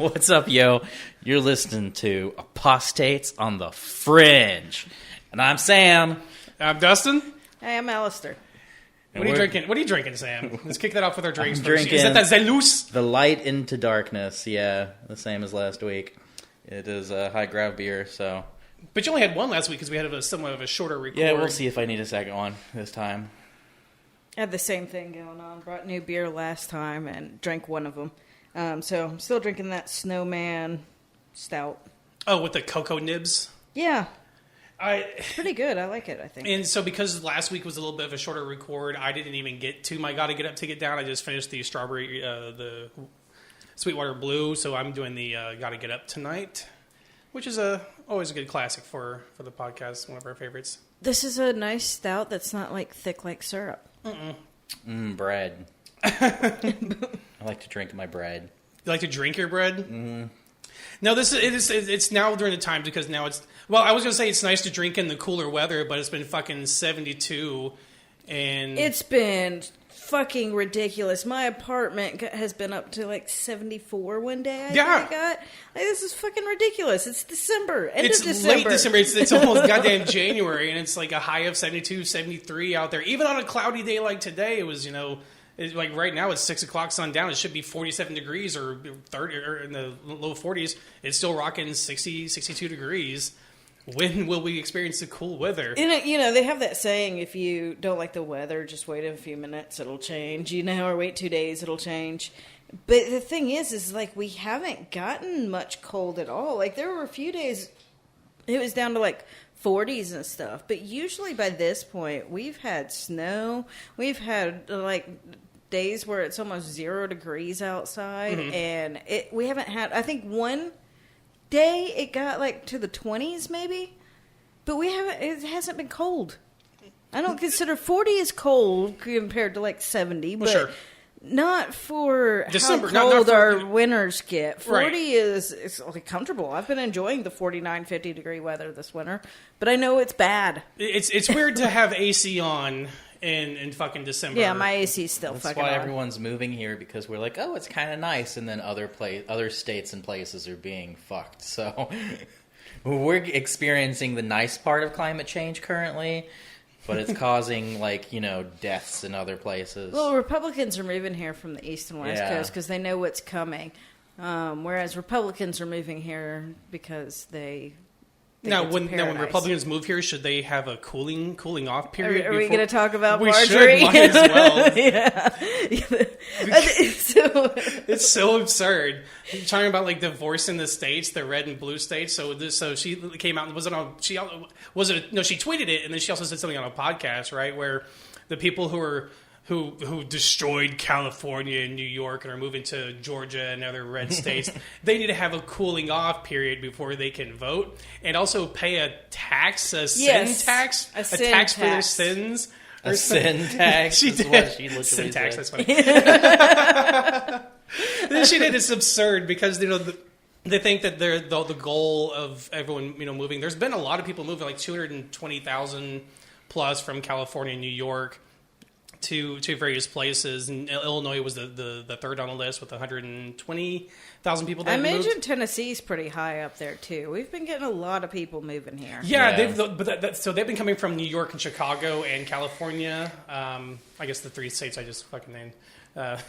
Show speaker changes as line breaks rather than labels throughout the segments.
What's up, yo? You're listening to Apostates on the Fringe. And I'm Sam.
I'm Dustin.
Hey, I'm Alistair.
What are you drinking? What are you drinking, Sam? Let's kick that off with our drinks.
Drinking
Is that Zelus?
The Light into Darkness. Yeah, the same as last week. It is a high grav beer, so...
But you only had one last week because we had somewhat of a shorter record.
Yeah, we'll see if I need a second one this time.
I had the same thing going on. Brought new beer last time and drank one of them. So I'm still drinking that Snowman Stout.
Oh, with the cocoa nibs?
Yeah. It's pretty good. I like it, I think.
And so because last week was a little bit of a shorter record, I didn't even get to my Gotta Get Up, Take It Down. I just finished the strawberry, the Sweetwater Blue, so I'm doing the Gotta Get Up tonight, which is always a good classic for the podcast, one of our favorites.
This is a nice stout that's not like thick like syrup.
Bread. I like to drink my bread.
You like to drink your bread?
Mm-hmm.
No, it's now during the time because now it's... Well, I was going to say it's nice to drink in the cooler weather, but it's been fucking 72 and...
It's been fucking ridiculous. My apartment has been up to like 74 one day. I got. Like, this is fucking ridiculous. It's December. It's
late December. It's almost goddamn January, and it's like a high of 72, 73 out there. Even on a cloudy day like today, it was, like right now it's 6 o'clock sundown. It should be 47 degrees or 30 or in the low 40s. It's still rocking 60, 62 degrees. When will we experience the cool weather?
They have that saying, if you don't like the weather, just wait a few minutes, it'll change. Or wait 2 days, it'll change. But the thing is like we haven't gotten much cold at all. Like there were a few days, it was down to like 40s and stuff. But usually by this point, we've had snow. We've had like days where it's almost 0 degrees outside. Mm-hmm. And we haven't had, I think one day it got like to the 20s maybe, but it hasn't been cold. I don't consider 40 as cold compared to like 70, but sure. Not for December, how cold our winters get. 40 is like comfortable. I've been enjoying the 49, 50 degree weather this winter, but I know it's bad.
It's weird to have AC on in fucking December.
Yeah, my AC's still
That's
fucking on.
That's why everyone's moving here, because we're like, oh, it's kind of nice, and then other states and places are being fucked. So we're experiencing the nice part of climate change currently, but it's causing deaths in other places.
Well, Republicans are moving here from the East and West Coast because they know what's coming, whereas Republicans are moving here because they...
When Republicans move here, should they have a cooling off period?
Are we going to talk about
we
Marjorie?
Should, might as well.
Yeah.
It's so absurd. Talking about like divorcing the states, the red and blue states. So she came out and she tweeted it, and then she also said something on a podcast, right, where the people who destroyed California and New York and are moving to Georgia and other red states, they need to have a cooling off period before they can vote, and also pay a tax, sin tax for their sins.
A sin tax.
She did.
What she
sin tax. That's funny. Then she did. It's absurd because they think that they're the goal of everyone moving. There's been a lot of people moving, like 220,000 plus from California and New York to various places, and Illinois was the third on the list with 120,000 people.
I imagine Tennessee's pretty high up there too. We've been getting a lot of people moving here.
Yeah. So they've been coming from New York and Chicago and California. I guess the three states I just fucking named,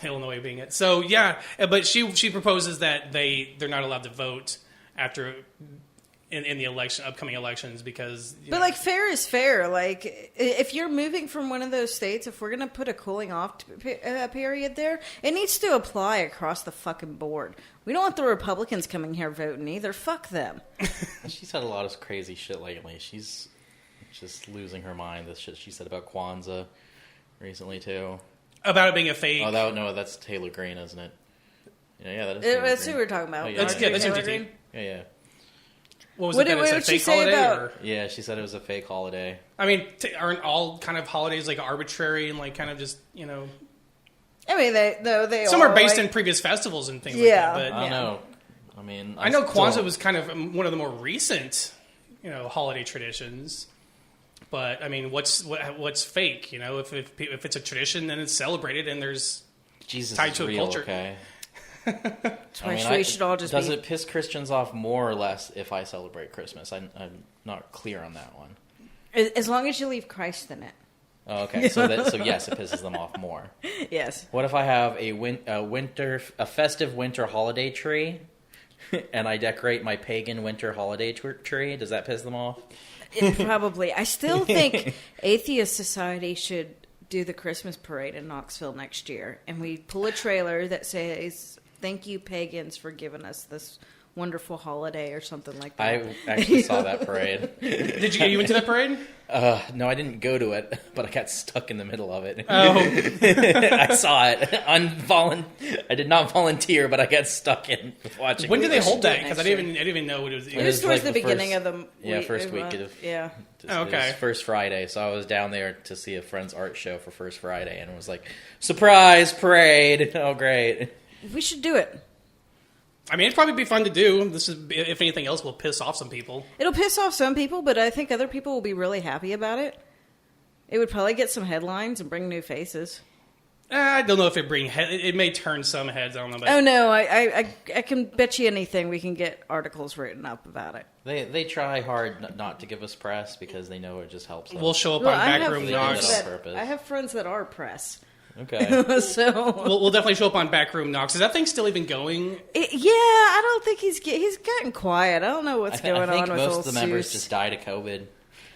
Illinois being it. So yeah, but she proposes that they're not allowed to vote after. In the upcoming elections, because...
But, fair is fair. Like, if you're moving from one of those states, if we're going to put a cooling off period there, it needs to apply across the fucking board. We don't want the Republicans coming here voting either. Fuck them.
She's had a lot of crazy shit lately. She's just losing her mind. The shit she said about Kwanzaa recently, too.
About it being a fake...
Oh, that's Taylor Green, isn't it? Yeah, that is
That's who we're talking about.
Oh, yeah.
That's MTT.
Yeah.
What was it? It's a fake holiday?
Yeah, she said it was a fake holiday.
I mean, aren't all kind of holidays like arbitrary and like kind of just,
I mean, they
some are based in previous festivals and things like that. But
I don't know. I mean,
I know Kwanzaa was kind of one of the more recent, holiday traditions. But I mean, what's fake? If it's a tradition, then it's celebrated and there's
Jesus
tied
is
to
real,
a culture.
Okay.
That's why we should all just
Does it piss Christians off more or less if I celebrate Christmas? I'm not clear on that one.
As long as you leave Christ in it.
Oh, okay, so yes, it pisses them off more.
Yes.
What if I have a festive winter holiday tree, and I decorate my pagan winter holiday tree? Does that piss them off?
Probably. I still think Atheist Society should do the Christmas parade in Knoxville next year, and we pull a trailer that says, "Thank you, pagans, for giving us this wonderful holiday," or something like that.
I actually saw that parade.
Did you went to that parade?
No, I didn't go to it, but I got stuck in the middle of it.
Oh.
I saw it. I did not volunteer, but I got stuck in watching.
When did they hold that?
do it
Because I
next
didn't even know what it was.
It was towards the beginning of the
first week of
yeah.
It was first Friday, so I was down there to see a friend's art show for first Friday, and it was like, surprise parade! Oh, great!
We should do it.
I mean, it'd probably be fun to do. This is, if anything else, will piss off some people.
It'll piss off some people, but I think other people will be really happy about it. It would probably get some headlines and bring new faces.
I don't know if it may turn some heads. I don't know. But
Oh no, I can bet you anything we can get articles written up about it.
They try hard not to give us press because they know it just helps us.
we'll show up
Well,
on Backroom
friends
Knocks.
purpose.
I have friends that are press.
Okay.
So
We'll definitely show up on Backroom Knocks. Is that thing still even going?
I don't think he's gotten quiet. I don't know what's going
I think
on with
most
old
of the members
Seuss.
just died of COVID.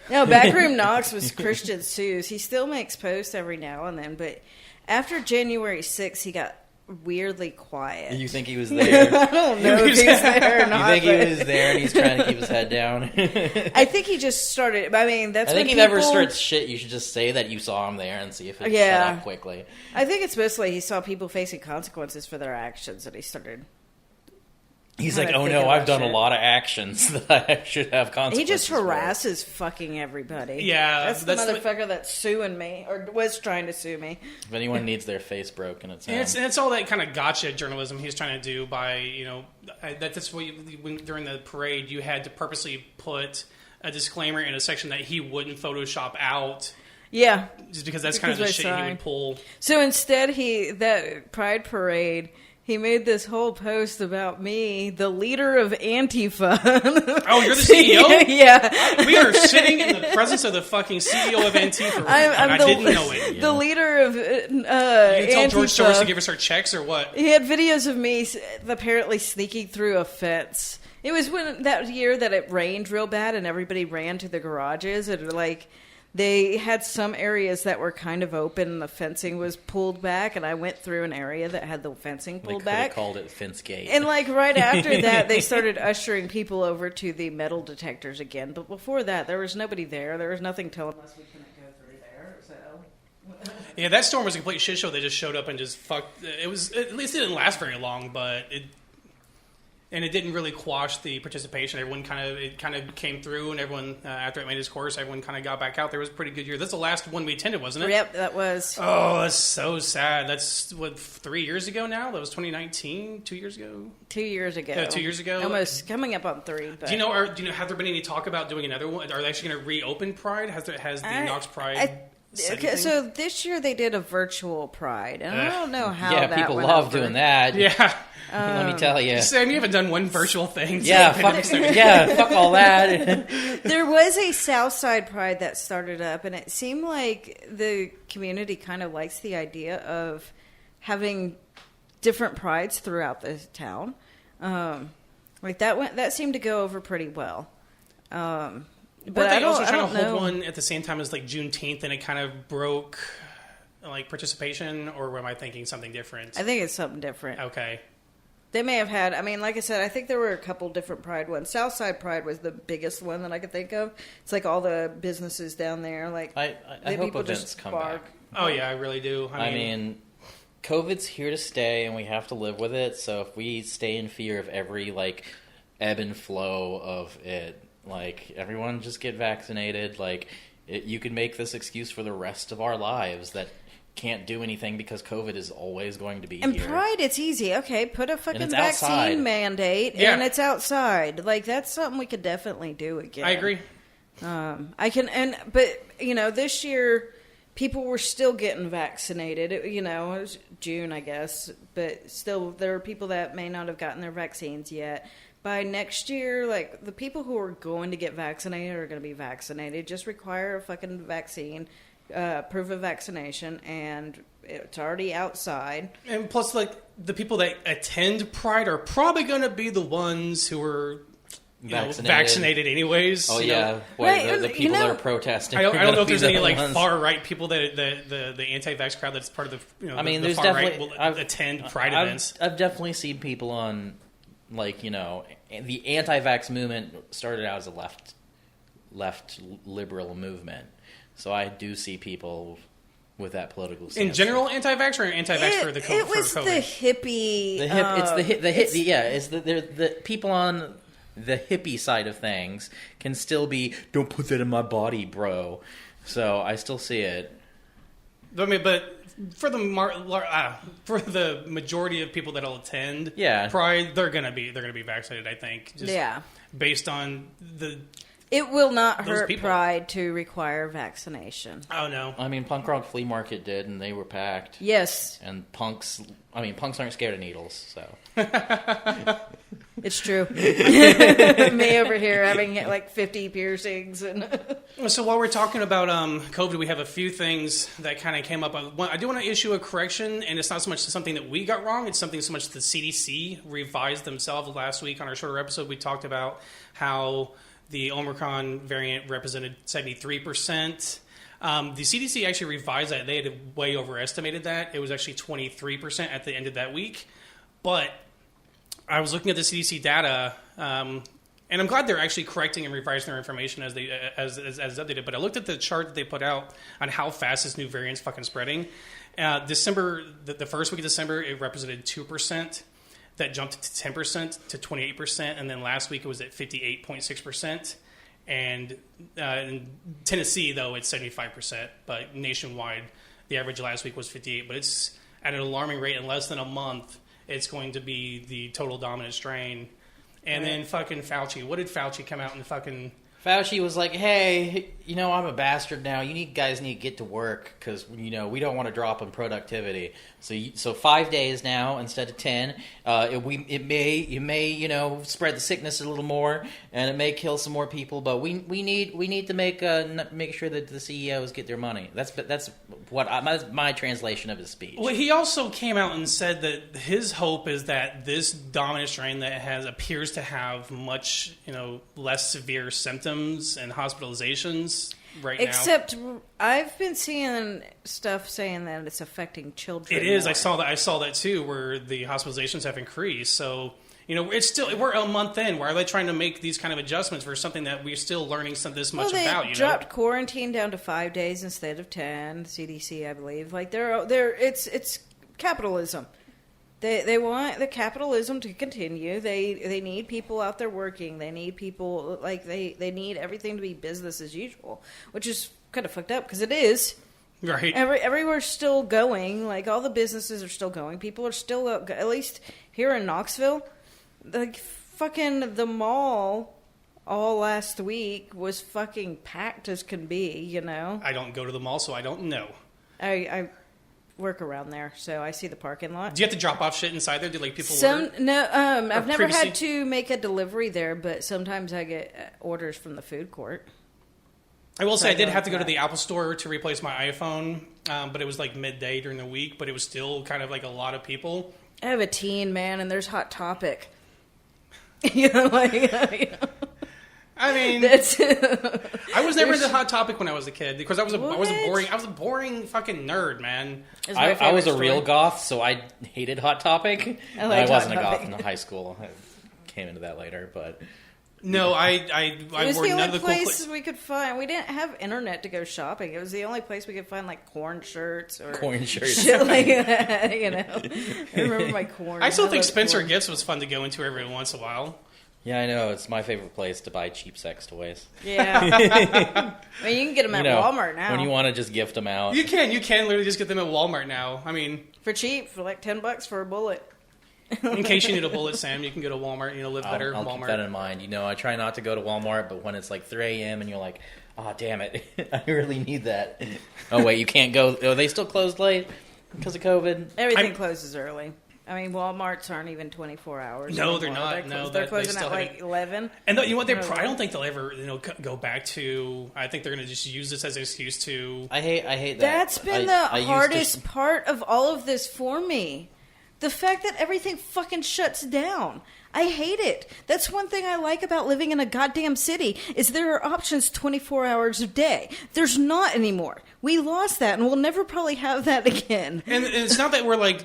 No, Backroom Knox was Christian Seuss. He still makes posts every now and then, but after January 6th, he got weirdly quiet.
You think he was there?
I don't know if he's there or not.
You think
but
he was there and he's trying to keep his head down?
I think he just started. I mean, that's.
I think
when
if
people,
ever starts shit, you should just say that you saw him there and see if it
Yeah.
shut up quickly.
I think it's mostly he saw people facing consequences for their actions, and he started.
He's
kinda
like, oh
thinking
no, I've
about
done a
shit.
lot of actions that I should have consequences.
He just
for.
harasses fucking everybody.
Yeah,
that's the
that's the-
motherfucker that's suing me or was trying to sue me.
If anyone needs their face broken, it's him.
And it's all that kind of gotcha journalism he's trying to do by, that's what during the parade you had to purposely put a disclaimer in a section that he wouldn't Photoshop out,
Yeah.
just because that's kind of the
Because
shit
we're
he
sorry.
would pull.
So instead, that Pride Parade, he made this whole post about me, the leader of Antifa.
Oh, you're the CEO?
Yeah.
We are sitting in the presence of the fucking CEO of Antifa, and I
the,
didn't know it.
The leader of
You tell
Antifa.
George Soros to give us our checks or what?
He had videos of me apparently sneaking through a fence. It was when that year that it rained real bad and everybody ran to the garages and they had some areas that were kind of open and the fencing was pulled back, and I went through an area that had the fencing pulled
They could have
back.
called it Fence Gate.
And right after that, they started ushering people over to the metal detectors again. But before that, there was nobody there. There was nothing telling us we couldn't go through there. So
Yeah, that storm was a complete shit show. They just showed up and just fucked. It was, at least it didn't last very long, but it didn't really quash the participation. Everyone kind of came through, and everyone after it made its course, everyone kind of got back out. There was a pretty good year. That's the last one we attended, wasn't it?
Yep, that was.
Oh, that's so sad. That's 3 years ago now. That was 2019. 2 years ago.
2 years ago.
2 years ago.
Almost coming up on 3. But
Do you know? Have there been any talk about doing another one? Are they actually going to reopen Pride? Has the Knox Pride? said
okay,
anything?
so this year they did a virtual Pride, and I don't know how.
Yeah,
that
people
went
love
over.
doing that.
Yeah.
Let me tell you.
Sam, you haven't done one virtual thing.
Yeah, fuck all that.
There was a Southside Pride that started up, and it seemed like the community kind of likes the idea of having different prides throughout the town. That seemed to go over pretty well. But
Weren't they also
I
trying
don't
to hold
know.
one at the same time as Juneteenth, and it kind of broke participation, or am I thinking something different?
I think it's something different.
Okay.
They may have had, like I said, I think there were a couple different Pride ones. Southside Pride was the biggest one that I could think of. It's like all the businesses down there.
I
the
hope
people
events
just
come
bark.
back.
Oh yeah, I really do.
I mean, COVID's here to stay, and we have to live with it. So if we stay in fear of every ebb and flow of it, everyone just get vaccinated. You could make this excuse for the rest of our lives that can't do anything because COVID is always going to be
And
here.
Pride, it's easy. Okay, put a fucking
it's
vaccine
outside.
mandate,
Yeah.
and it's outside. That's something we could definitely do again.
I agree.
But this year, people were still getting vaccinated. It was June, I guess, but still, there are people that may not have gotten their vaccines yet. By next year, like, the people who are going to get vaccinated are going to be vaccinated. Just require a fucking vaccine, proof of vaccination, and it's already outside.
And plus, like, the people that attend Pride are probably going to be the ones who are vaccinated anyways.
Oh, yeah. The people that are protesting.
I don't know if there's any, like, far-right people that the anti-vax crowd that's part of the, the far-right will attend Pride events.
I've definitely seen people on, like, the anti-vax movement started out as a left liberal movement. So I do see people with that political stance.
In general, anti-vax or anti-vax for the COVID?
It was the hippie.
It's the people on the hippie side of things can still be, don't put that in my body, bro. So I still see it.
I mean, but for the majority of people that'll attend Pride, they're gonna be vaccinated. I think. Based on
it will not hurt Pride to require vaccination.
Oh no!
I mean, Punk Rock Flea Market did, and they were packed.
Yes.
And punks aren't scared of needles, so.
It's true. Me over here having like 50 piercings.
So while we're talking about COVID, we have a few things that kind of came up. I do want to issue a correction, and it's not so much something that we got wrong. It's something so much the CDC revised themselves last week on our shorter episode. We talked about how the Omicron variant represented 73%. The CDC actually revised that. They had way overestimated that. It was actually 23% at the end of that week. But I was looking at the CDC data, and I'm glad they're actually correcting and revising their information as updated. But I looked at the chart that they put out on how fast this new variant's fucking spreading. December, the first week of December, it represented 2%. That jumped to 10% to 28%, and then last week it was at 58.6%. And in Tennessee, though, it's 75%. But nationwide, the average last week was 58%. But it's at an alarming rate. In less than a month, it's going to be the total dominant strain. And then fucking Fauci. What did Fauci come out and fucking...
Fauci was like, hey, I'm a bastard now. You guys need to get to work because, we don't want to drop in productivity. So 5 days now instead of 10. It may spread the sickness a little more, and it may kill some more people. But we need to make sure that the CEOs get their money. That's my translation of his speech.
Well, he also came out and said that his hope is that this dominant strain that appears to have much less severe symptoms and hospitalizations right now.
Except I've been seeing stuff saying that it's affecting children.
It is.
More.
I saw that too, where the hospitalizations have increased. So we're a month in. Why are they trying to make these kind of adjustments for something that we're still learning this much about?
They dropped quarantine down to 5 days instead of 10. CDC, I believe. Like it's capitalism. They want the capitalism to continue. They need people out there working. They need people, like, they need everything to be business as usual, which is kind of fucked up because it is.
Right.
Everywhere's still going. Like, all the businesses are still going. People are still, at least here in Knoxville, like, fucking the mall all last week was fucking packed as can be,
I don't go to the mall, so I don't know.
I work around there, so I see the parking lot.
Do you have to drop off shit inside there? Do people order?
No, I've never had to make a delivery there, but sometimes I get orders from the food court.
I will say I did have to go to the Apple store to replace my iPhone, but it was like midday during the week, but it was still kind of like a lot of people.
I have a teen, man, and there's Hot Topic.
I mean, I was never into Hot Topic when I was a kid because I was a boring fucking nerd, man.
I was a real goth, so I hated Hot Topic. I wasn't a goth in high school. I came into that later, but
no, I
it was the only place we could find. We didn't have internet to go shopping. It was the only place we could find like corn shirts or shit like that. I remember my corn.
I still think Spencer Gifts was fun to go into every once in a while.
Yeah, I know. It's my favorite place to buy cheap sex toys.
Yeah. I mean, you can get them at Walmart now.
When you want to just gift them out.
You can literally just get them at Walmart now. I mean...
For cheap, for like $10 for a bullet.
In case you need a bullet, Sam, you can go to Walmart. Live better.
I'll
Walmart.
keep that in mind. I try not to go to Walmart, but when it's like 3 a.m. and you're like, oh, damn it, I really need that. Oh, wait, you can't go. Are they still closed late because of COVID?
Everything closes early. I mean, Walmarts aren't even 24 hours.
No,
anymore.
they're not.
They're
They
closing
still
at like 11.
And you know what? I don't think they'll ever, go back to. I think they're going to just use this as an excuse to.
I hate that.
That's been the hardest part of all of this for me. The fact that everything fucking shuts down. I hate it. That's one thing I like about living in a goddamn city is there are options 24 hours a day. There's not anymore. We lost that, and we'll never probably have that again.
And it's not that we're like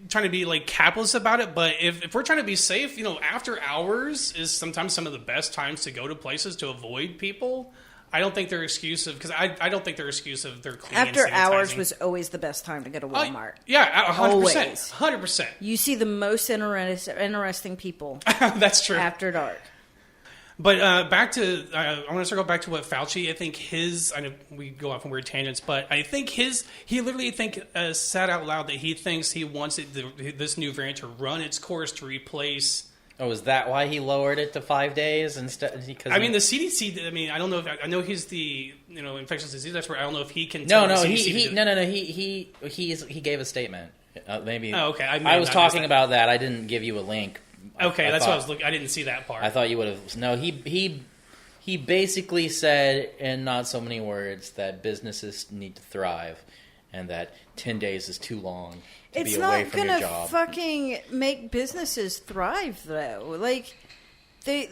trying to be like capitalist about it, but if we're trying to be safe, after hours is sometimes some of the best times to go to places to avoid people. I don't think they're exclusive because I don't think they're exclusive. They're clean.
After hours was always the best time to go to Walmart.
Yeah, 100%. 100%.
You see the most interesting people.
That's true.
After dark.
But I want to circle back to what Fauci, I think I know we go off on weird tangents, but I think he literally said out loud that he thinks he wants this new variant to run its course to replace.
Oh, is that why he lowered it to 5 days instead?
The CDC. I don't know. I know he's the infectious disease expert. I don't know if he can.
No. He gave a statement. Maybe.
Oh, okay.
I was talking about that. I didn't give you a link.
Okay, that's what I was looking. I didn't see that part.
I thought you would have. No, he basically said in not so many words that businesses need to thrive, and that 10 days is too long to be away from your job.
It's not gonna fucking make businesses thrive, though. Like they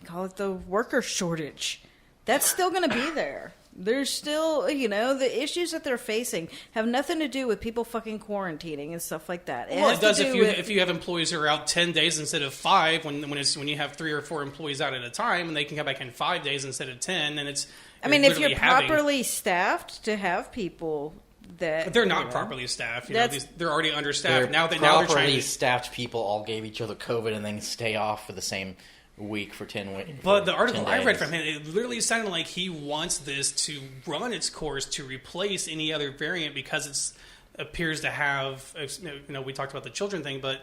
call it the worker shortage. That's still gonna be there. There's still, the issues that they're facing have nothing to do with people fucking quarantining and stuff like that.
It does if you have employees who are out 10 days instead of 5, when you have 3 or 4 employees out at a time, and they can come back in 5 days instead of 10, and it's.
If you're properly staffed to have people that.
But they're not properly staffed. They're already understaffed. Now they're
properly staffed people all gave each other COVID and then stay off for the same week for 10 weeks.
But the article I read from him, it literally sounded like he wants this to run its course to replace any other variant because it appears to have, we talked about the children thing, but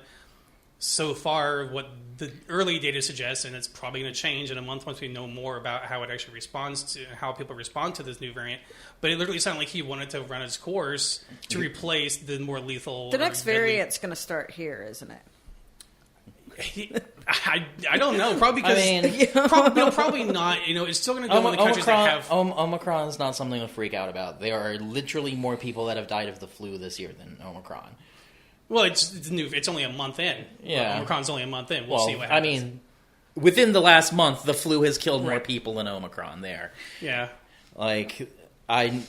so far what the early data suggests, and it's probably going to change in a month once we know more about how it actually responds to, how people respond to this new variant, but it literally sounded like he wanted to run its course to replace the more lethal.
The next variant's going to start here, isn't it?
I don't know. Probably because probably not. It's still going to go in the countries that have.
Omicron is not something to freak out about. There are literally more people that have died of the flu this year than Omicron.
Well, it's new. It's only a month in.
Yeah,
Omicron's only a month in. We'll see what happens.
Within the last month, the flu has killed more people than Omicron. There.
Yeah.
I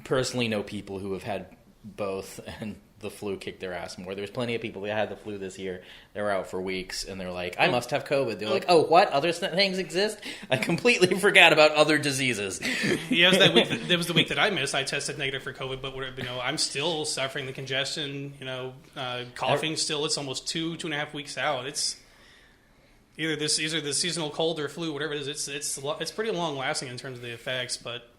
personally know people who have had both, and the flu kicked their ass more. There's plenty of people that had the flu this year. They were out for weeks, and they're like, I must have COVID. They're like, oh, what? Other things exist? I completely forgot about other diseases.
Yeah, that was the week that I missed. I tested negative for COVID, but I'm still suffering the congestion, coughing still. It's almost 2.5 weeks out. It's either the seasonal cold or flu, whatever it is. It's pretty long lasting in terms of the effects, but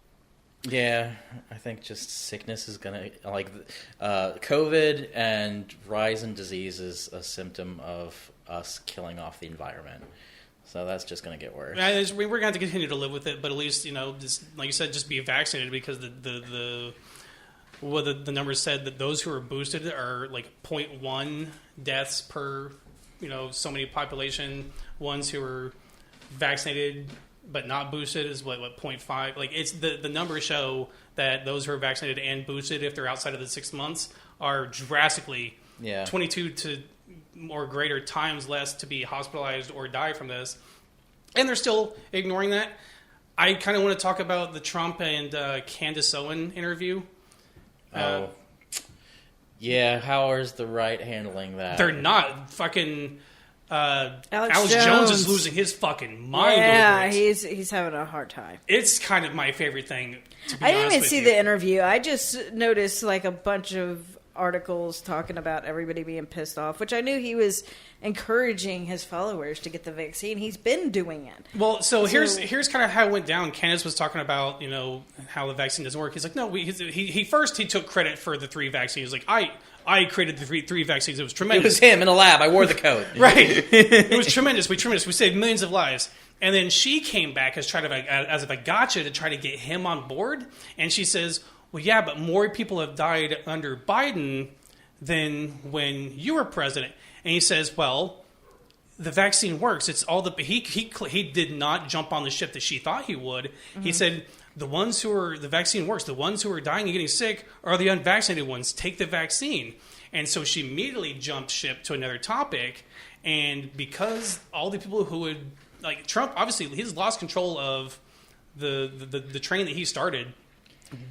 yeah, I think just sickness is going to, COVID and rise in disease is a symptom of us killing off the environment. So that's just going to get worse.
We're going to have to continue to live with it, but at least, just, like you said, just be vaccinated, because the numbers said that those who are boosted are like 0.1 deaths per, so many population. Ones who are vaccinated but not boosted is what 0.5. Like, it's the numbers show that those who are vaccinated and boosted, if they're outside of the 6 months, are drastically 22 to or greater times less to be hospitalized or die from this. And they're still ignoring that. I kind of want to talk about the Trump and Candace Owen interview.
Yeah, how is the right handling that?
They're not fucking. Alex Jones is losing his fucking mind.
Yeah,
over it.
he's having a hard time.
It's kind of my favorite thing. To be
I didn't
honest
even
with
see
you.
the interview. I just noticed a bunch of articles talking about everybody being pissed off, which I knew he was encouraging his followers to get the vaccine. He's been doing it.
Well, so here's kind of how it went down. Candace was talking about how the vaccine doesn't work. He's like, no, he took credit for the 3 vaccines. He's like, I created the three vaccines. It was
It
tremendous.
was him in a lab. I wore the coat.
Right. It was tremendous. We saved millions of lives. And then she came back as a gotcha to try to get him on board. And she says, well, yeah, but more people have died under Biden than when you were president. And he says, well, the vaccine works. It's all he did not jump on the ship that she thought he would. Mm-hmm. He said, the vaccine works. The ones who are dying and getting sick are the unvaccinated ones. Take the vaccine. And so she immediately jumped ship to another topic. And because all the people who would, like Trump, obviously he's lost control of the train that he started.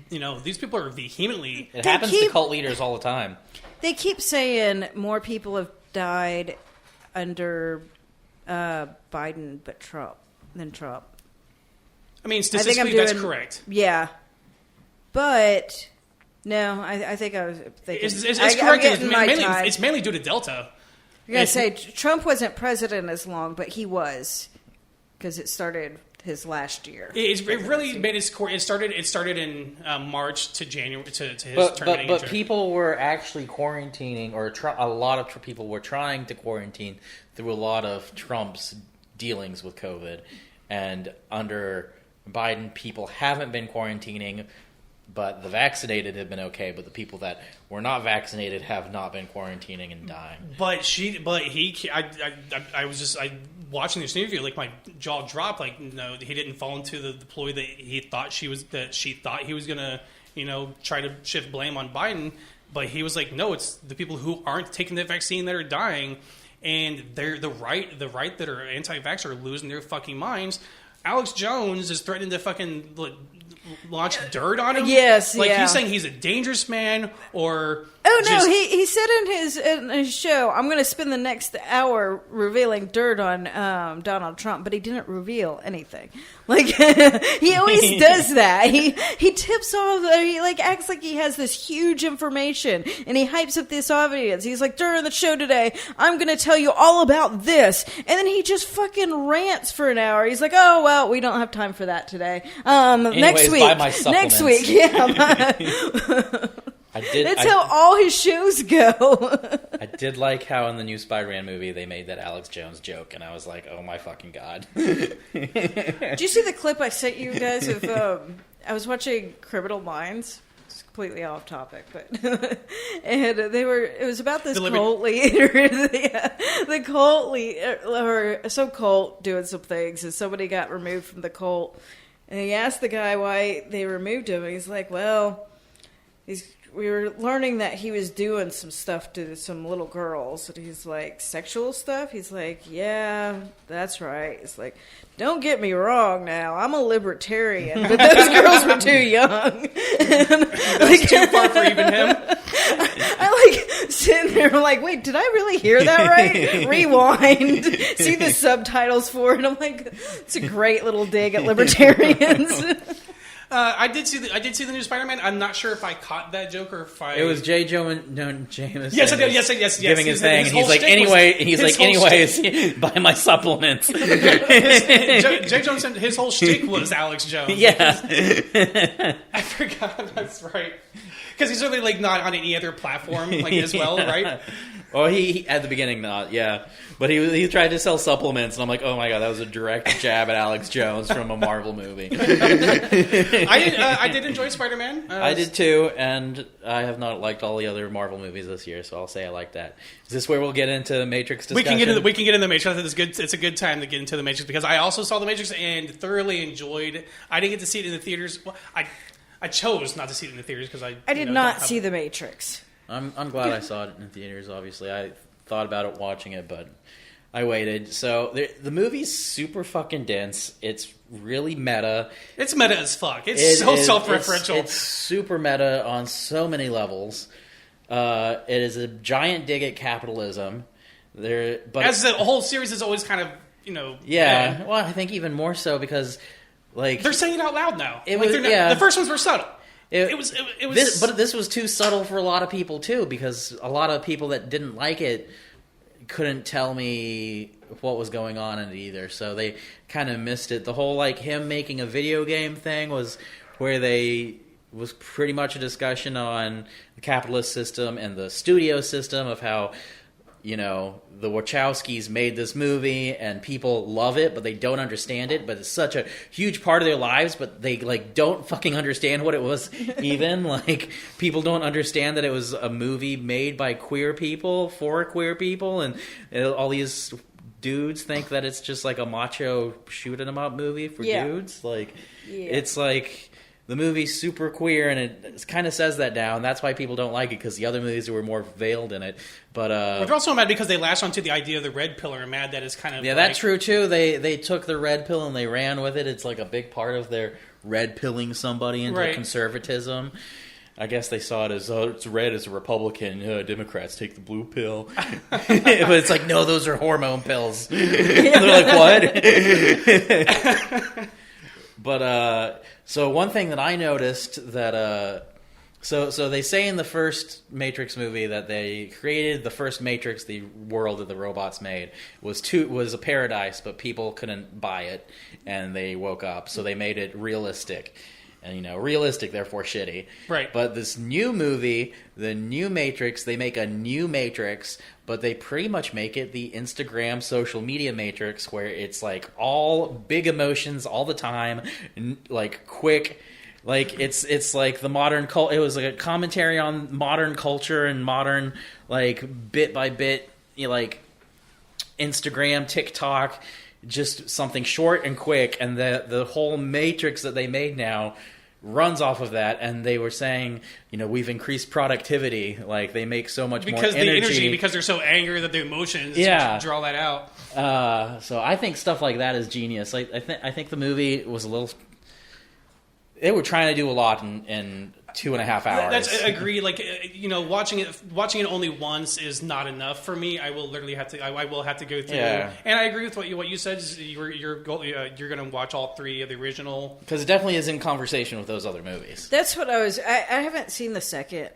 You know, these people are vehemently...
It happens to cult leaders all the time.
They keep saying more people have died under Biden than Trump.
I mean, statistically, that's correct.
Yeah. But, no, I think I was thinking...
It's correct. It's mainly due to Delta.
You're going to say, Trump wasn't president as long, but he was, because it started his last year.
It really made its core. It started in March to January to his terminating.
But people were actually quarantining, or a lot of people were trying to quarantine through a lot of Trump's dealings with COVID. And under Biden, people haven't been quarantining, but the vaccinated have been okay. But the people that were not vaccinated have not been quarantining and dying. I was watching this interview, like my jaw dropped. Like, no, he didn't fall into the ploy that she thought he was gonna, try to shift blame on Biden. But he was like, no, it's the people who aren't taking the vaccine that are dying, and they're the right that are anti-vax are losing their fucking minds. Alex Jones is threatening to fucking launch dirt on him.
Yes,
he's saying he's a dangerous man, or
he said in his show, I'm going to spend the next hour revealing dirt on Donald Trump, but he didn't reveal anything. Like he always does that. He tips off. He acts like he has this huge information, and he hypes up this audience. He's like, during the show today, I'm going to tell you all about this, and then he just fucking rants for an hour. He's like, oh well, we don't have time for that today. Next week. Next week, yeah. That's how all his shows go.
I did like how in the new Spider-Man movie they made that Alex Jones joke, and I was like, oh my fucking god.
Did you see the clip I sent you guys of, I was watching Criminal Minds. It's completely off topic, but, and it was about this cult leader, the cult leader, or some cult doing some things, and somebody got removed from the cult, and he asked the guy why they removed him, and he's like, well, we were learning that he was doing some stuff to some little girls. And he's like, sexual stuff? He's like, yeah, that's right. It's like, don't get me wrong now. I'm a libertarian, but those girls were too young.
That's too far for even him.
I sitting there like, wait, did I really hear that right? Rewind. See the subtitles for it. I'm like, it's a great little dig at libertarians.
I did see the new Spider-Man. I'm not sure if I caught that joke or if I...
It was Jameson.
Yes, I did. Yes.
Giving his thing. He's like, anyways, buy my supplements.
Jay Jones said his whole shtick was Alex Jones.
Yeah.
I forgot. That's right. Because he's really not on any other platform as well, right?
Well, he at the beginning not, yeah. But he tried to sell supplements, and I'm like, oh my god, that was a direct jab at Alex Jones from a Marvel movie.
I did enjoy Spider-Man.
I did too, and I have not liked all the other Marvel movies this year, so I'll say I like that. Is this where we'll get into the Matrix discussion?
We can get into the Matrix. I think it's good. It's a good time to get into the Matrix because I also saw the Matrix and thoroughly enjoyed. I didn't get to see it in the theaters. Well, I chose not to see it in the theaters because I
did not see the Matrix.
I'm glad I saw it in theaters. Obviously, I thought about it watching it, but I waited. So the movie's super fucking dense. It's really meta.
It's meta as fuck. It's so self-referential.
It's super meta on so many levels. It is a giant dig at capitalism. But
as the whole series is always kind of
yeah. Well, I think even more so because they're saying it out loud now.
The first ones were subtle.
It was but this was too subtle for a lot of people too, because a lot of people that didn't like it couldn't tell me what was going on in it either, so they kind of missed it. The whole him making a video game thing was where they was pretty much a discussion on the capitalist system and the studio system of how, you know, the Wachowskis made this movie and people love it, but they don't understand it. But it's such a huge part of their lives, but they like don't fucking understand what it was even. Like, people don't understand that it was a movie made by queer people for queer people, and all these dudes think that it's just like a macho shooting 'em up movie for dudes. Like, it's like the movie's super queer, and it kind of says that now, and that's why people don't like it, because the other movies were more veiled in it. But
they're also mad because they latched onto the idea of the red pill, and mad that it's kind of
that's true too. They took the red pill and they ran with it. It's like a big part of their red pilling somebody into conservatism. I guess they saw it as, oh, it's red as a Republican. Democrats take the blue pill. But it's like, no, those are hormone pills. They're like, what? But so one thing that I noticed that so they say in the first Matrix movie that they created the first Matrix, the world that the robots made was a paradise, but people couldn't buy it, and they woke up, so they made it realistic. And, you know, realistic, therefore shitty.
Right.
But this new movie, the new Matrix, they make a new Matrix, but they pretty much make it the Instagram social media Matrix, where it's like all big emotions all the time, like quick. Like, it's like the modern it was like a commentary on modern culture and modern, like, bit by bit, you know, like Instagram, TikTok, just something short and quick. And the whole Matrix that they made now runs off of that, and they were saying, you know, we've increased productivity. Like, they make so much more energy.
Because they're so angry that the emotions draw that out.
So I think stuff like that is genius. Like, I think the movie was a little. They were trying to do a lot in 2.5 hours.
That's agreed. Like, you know, watching it only once is not enough for me. I will literally have to. I will have to go through.
Yeah.
And I agree with what you said. You're going to watch all three of the original,
because it definitely is in conversation with those other movies.
That's what I haven't seen the second.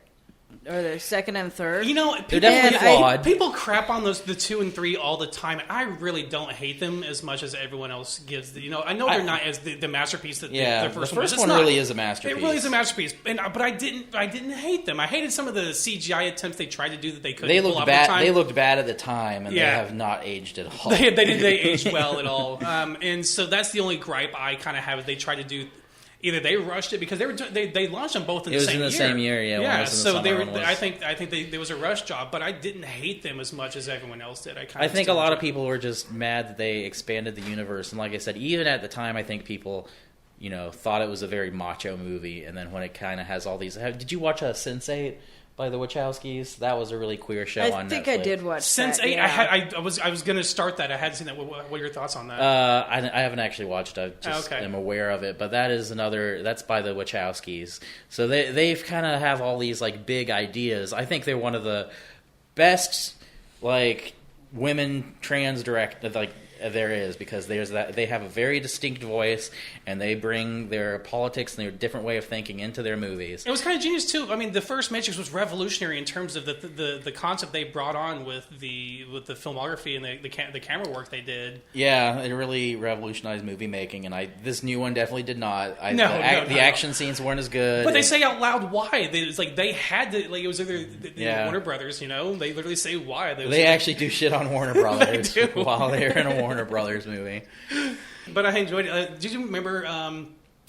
Or the second and third.
You know,
they're definitely flawed.
People crap on the 2 and 3 all the time. I really don't hate them as much as everyone else gives. You know, I know they're not as the masterpiece that the first one
really is a masterpiece.
It really is a masterpiece. But I didn't hate them. I hated some of the CGI attempts they tried to do that they couldn't.
They looked bad. They looked bad at the time, and they have not aged at all.
They aged well at all. And so that's the only gripe I kind of have. Is they tried to do. Either they rushed it because they launched them both in the same year.
It was in the same year, yeah.
Yeah, so they were. I think there was a rush job, but I didn't hate them as much as everyone else did. I
think a lot of people were just mad that they expanded the universe, and like I said, even at the time, I think people, you know, thought it was a very macho movie, and then when it kind of has all these. Did you watch Sense8 by the Wachowskis? That was a really queer show on Netflix.
I think I did watch
Sense8.
Yeah.
I was going to start that. I hadn't seen that. What are your thoughts on that?
I haven't actually watched it. I just am aware of it. But that is that's by the Wachowskis. So they've kind of have all these like big ideas. I think they're one of the best like women trans there is, because they have a very distinct voice, and they bring their politics and their different way of thinking into their movies.
It was kind of genius too. I mean, the first Matrix was revolutionary in terms of the concept they brought on with the filmography and the camera work they did.
Yeah, it really revolutionized movie making, and this new one definitely did not. The action scenes weren't as good.
But they say out loud why. It's like they had to. Like, it was either Warner Brothers. You know, they literally say why.
They actually do shit on Warner Brothers while they're in a Warner Brothers movie.
But I enjoyed it. Did you remember?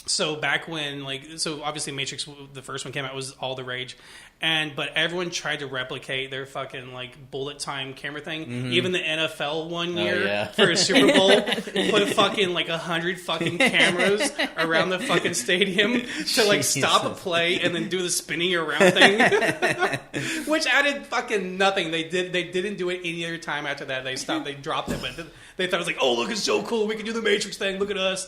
So back when, obviously Matrix, the first one came out, was all the rage, but everyone tried to replicate their fucking bullet time camera thing. Mm-hmm. Even the NFL one year for a Super Bowl put fucking 100 fucking cameras around the fucking stadium to stop a play and then do the spinning around thing, which added fucking nothing. They didn't do it any other time after that. They stopped. They dropped it, but they thought it was like, oh, look, it's so cool. We can do the Matrix thing. Look at us.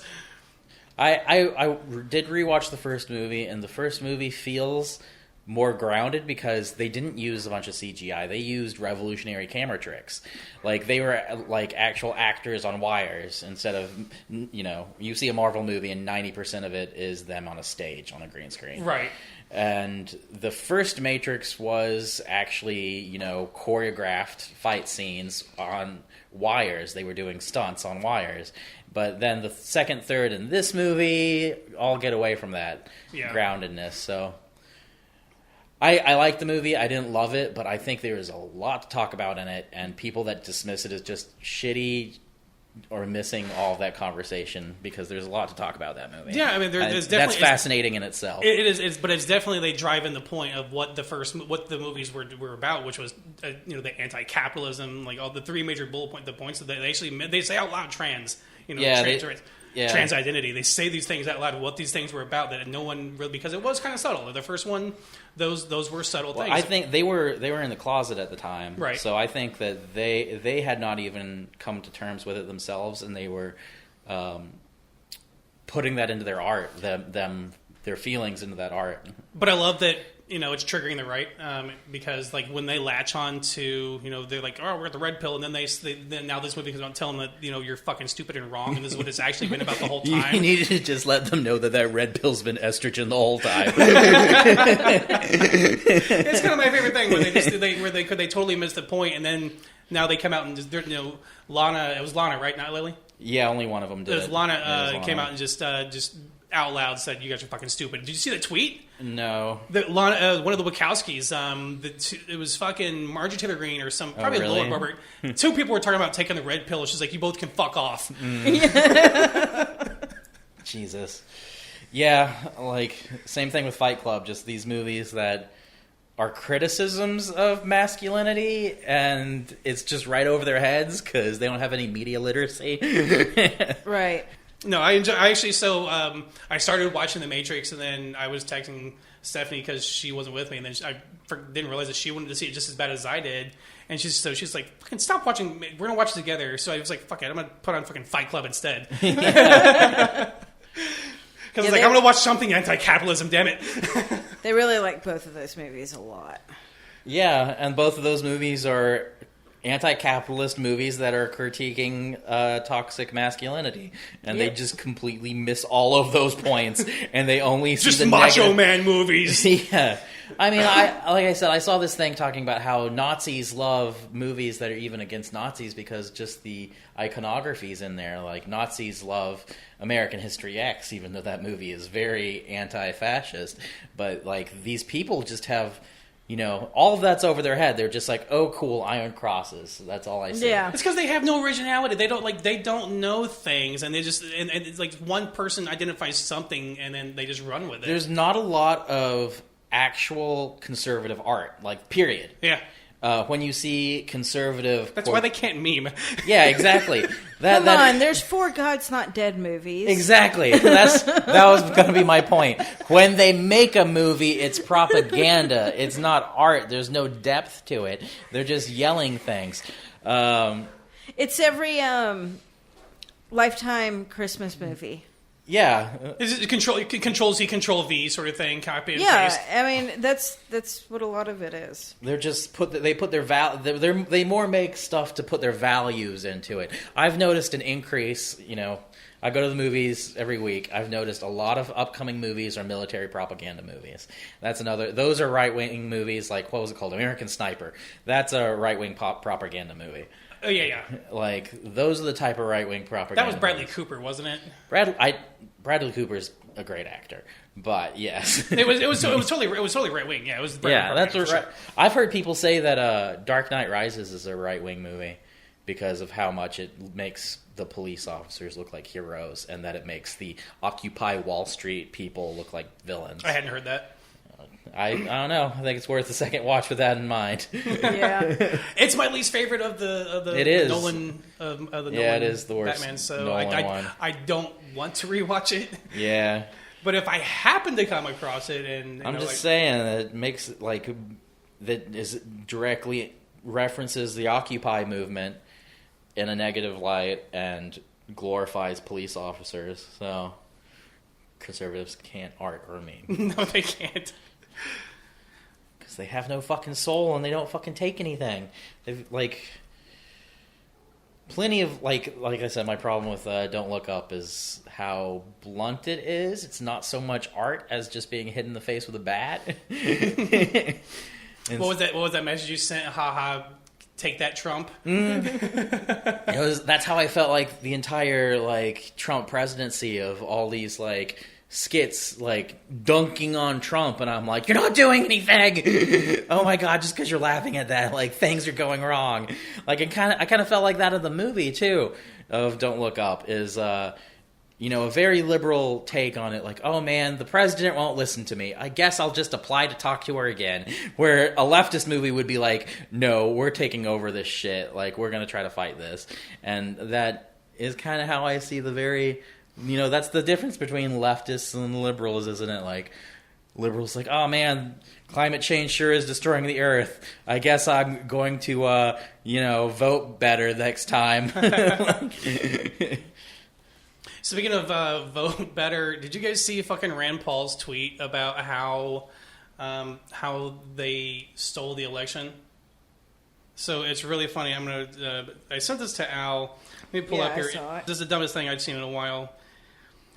I did rewatch the first movie, and the first movie feels more grounded because they didn't use a bunch of CGI. They used revolutionary camera tricks. Like, they were like actual actors on wires instead of, you see a Marvel movie and 90% of it is them on a stage on a green screen.
Right.
And the first Matrix was actually, choreographed fight scenes on wires. They were doing stunts on wires. But then the second, third, and this movie all get away from that groundedness. So I like the movie. I didn't love it, but I think there is a lot to talk about in it, and people that dismiss it as just shitty are missing all of that conversation because there's a lot to talk about that movie.
Yeah, I mean, there's definitely...
That's fascinating in itself.
It is, but it's definitely, they drive in the point of what the movies were about, which was, the anti-capitalism, like all the three major the points that they say out loud trans, trans identity. They say these things out loud, what these things were about, that no one really, because it was kind of subtle. The first one, those were subtle things.
I think they were in the closet at the time,
right?
So I think that they had not even come to terms with it themselves, and they were putting that into their art, their feelings into that art.
But I love that. It's triggering the right, because like when they latch on to, they're like, oh, we're at the red pill, and then now this movie comes out telling them that, you're fucking stupid and wrong, and this is what it's actually been about the whole time.
You needed to just let them know that red pill's been estrogen the whole time.
It's kind of my favorite thing when they totally missed the point, and then now they come out and just, Lana, it was Lana, right? Not Lily?
Yeah, only one of them did.
It was Lana came out and just out loud said, "You guys are fucking stupid." Did you see the tweet?
No.
One of the Wachowskis, it was fucking Marjorie Taylor Green or probably
really?
Lord Robert. Two people were talking about taking the red pill. She's like, "You both can fuck off."
Jesus. Yeah, like, same thing with Fight Club, just these movies that are criticisms of masculinity, and it's just right over their heads because they don't have any media literacy.
Right.
No, I started watching The Matrix, and then I was texting Stephanie because she wasn't with me, and then I didn't realize that she wanted to see it just as bad as I did. And she's like, "Fucking stop watching. We're gonna watch it together." So I was like, "Fuck it, I'm gonna put on fucking Fight Club instead." Because I'm gonna watch something anti-capitalism. Damn it.
They really like both of those movies a lot.
Yeah, and both of those movies are anti-capitalist movies that are critiquing toxic masculinity, and they just completely miss all of those points, and they only see
just
the
macho
negative...
man movies.
Yeah, I mean, like I said, I saw this thing talking about how Nazis love movies that are even against Nazis because just the iconography's in there. Like, Nazis love American History X, even though that movie is very anti-fascist, but like these people just have. All of that's over their head. They're just like, oh, cool, iron crosses. That's all I see.
Yeah.
It's because they have no originality. They don't know things, and they just and it's like one person identifies something, and then they just run with it.
There's not a lot of actual conservative art, like, period.
Yeah.
When you see conservative...
That's why they can't meme.
Yeah, exactly.
Come on, there's 4 Gods Not Dead movies.
Exactly. That was going to be my point. When they make a movie, it's propaganda. It's not art. There's no depth to it. They're just yelling things.
It's every Lifetime Christmas movie.
Yeah.
Is it Control-Z, Control-V sort of thing, copy and paste?
Yeah, I mean, that's what a lot of it is.
They're just they more make stuff to put their values into it. I've noticed an increase, I go to the movies every week. I've noticed a lot of upcoming movies are military propaganda movies. Those are right-wing movies, like, what was it called? American Sniper. That's a right-wing propaganda movie.
Oh, yeah.
Like, those are the type of right-wing propaganda.
That was Bradley
movies.
Cooper, wasn't it?
Bradley Cooper's a great actor, but yes,
it was totally right-wing. Yeah, it was.
That's right. Sure. I've heard people say that Dark Knight Rises is a right-wing movie because of how much it makes the police officers look like heroes, and that it makes the Occupy Wall Street people look like villains.
I hadn't heard that.
I don't know. I think it's worth a second watch with that in mind.
Yeah,
it's my least favorite of the
it is.
Nolan Nolan.
Yeah, it is the worst.
Batman. So
Nolan one.
I don't want to rewatch it.
Yeah,
but if I happen to come across it, and
I'm just saying that it makes directly references the Occupy movement in a negative light and glorifies police officers. So conservatives can't art or meme.
No, they can't.
they have no fucking soul and they don't fucking take anything. They've like plenty of like I said, my problem with Don't Look Up is how blunt it is. It's not so much art as just being hit in the face with a bat.
What was that message you sent? Haha, take that, Trump.
That's how I felt like the entire like Trump presidency, of all these like skits like dunking on Trump, and I'm like, you're not doing anything. Oh my god, just because you're laughing at that, like things are going wrong. Like I kind of felt like that of the movie too, of Don't Look Up, is a very liberal take on it. Like, oh man, the president won't listen to me, I guess I'll just apply to talk to her again. Where a leftist movie would be like, no, we're taking over this shit, like we're gonna try to fight this. And that is kind of how I see the very, that's the difference between leftists and liberals, isn't it? Like, liberals like, oh man, climate change sure is destroying the earth, I guess I'm going to vote better next time.
Speaking of vote better, did you guys see fucking Rand Paul's tweet about how they stole the election? So it's really funny. I sent this to Al. Let me pull up here.
I saw it.
This is the dumbest thing I'd seen in a while.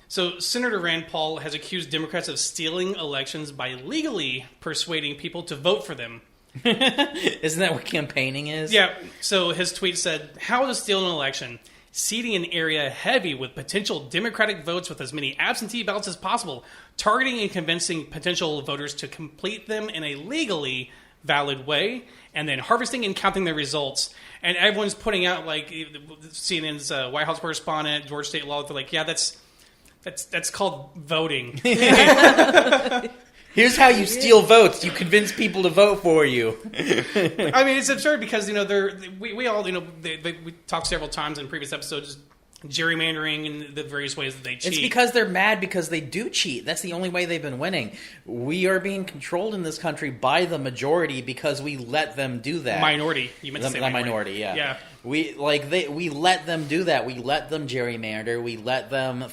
So Senator Rand Paul has accused Democrats of stealing elections by legally persuading people to vote for them.
Isn't that what campaigning is?
Yeah. So his tweet said, "How to steal an election. Seeding an area heavy with potential Democratic votes with as many absentee ballots as possible, targeting and convincing potential voters to complete them in a legally valid way, and then harvesting and counting their results." And everyone's putting out, like, CNN's White House correspondent, George State Law, they're like, yeah, that's called voting.
Here's how you steal votes. You convince people to vote for you.
I mean, it's absurd because, we all, we talked several times in previous episodes, gerrymandering and the various ways that they cheat.
It's because they're mad because they do cheat. That's the only way they've been winning. We are being controlled in this country by the majority because we let them do that.
Minority. You meant to say
minority, yeah.
Yeah.
We let them do that. We let them gerrymander. We let them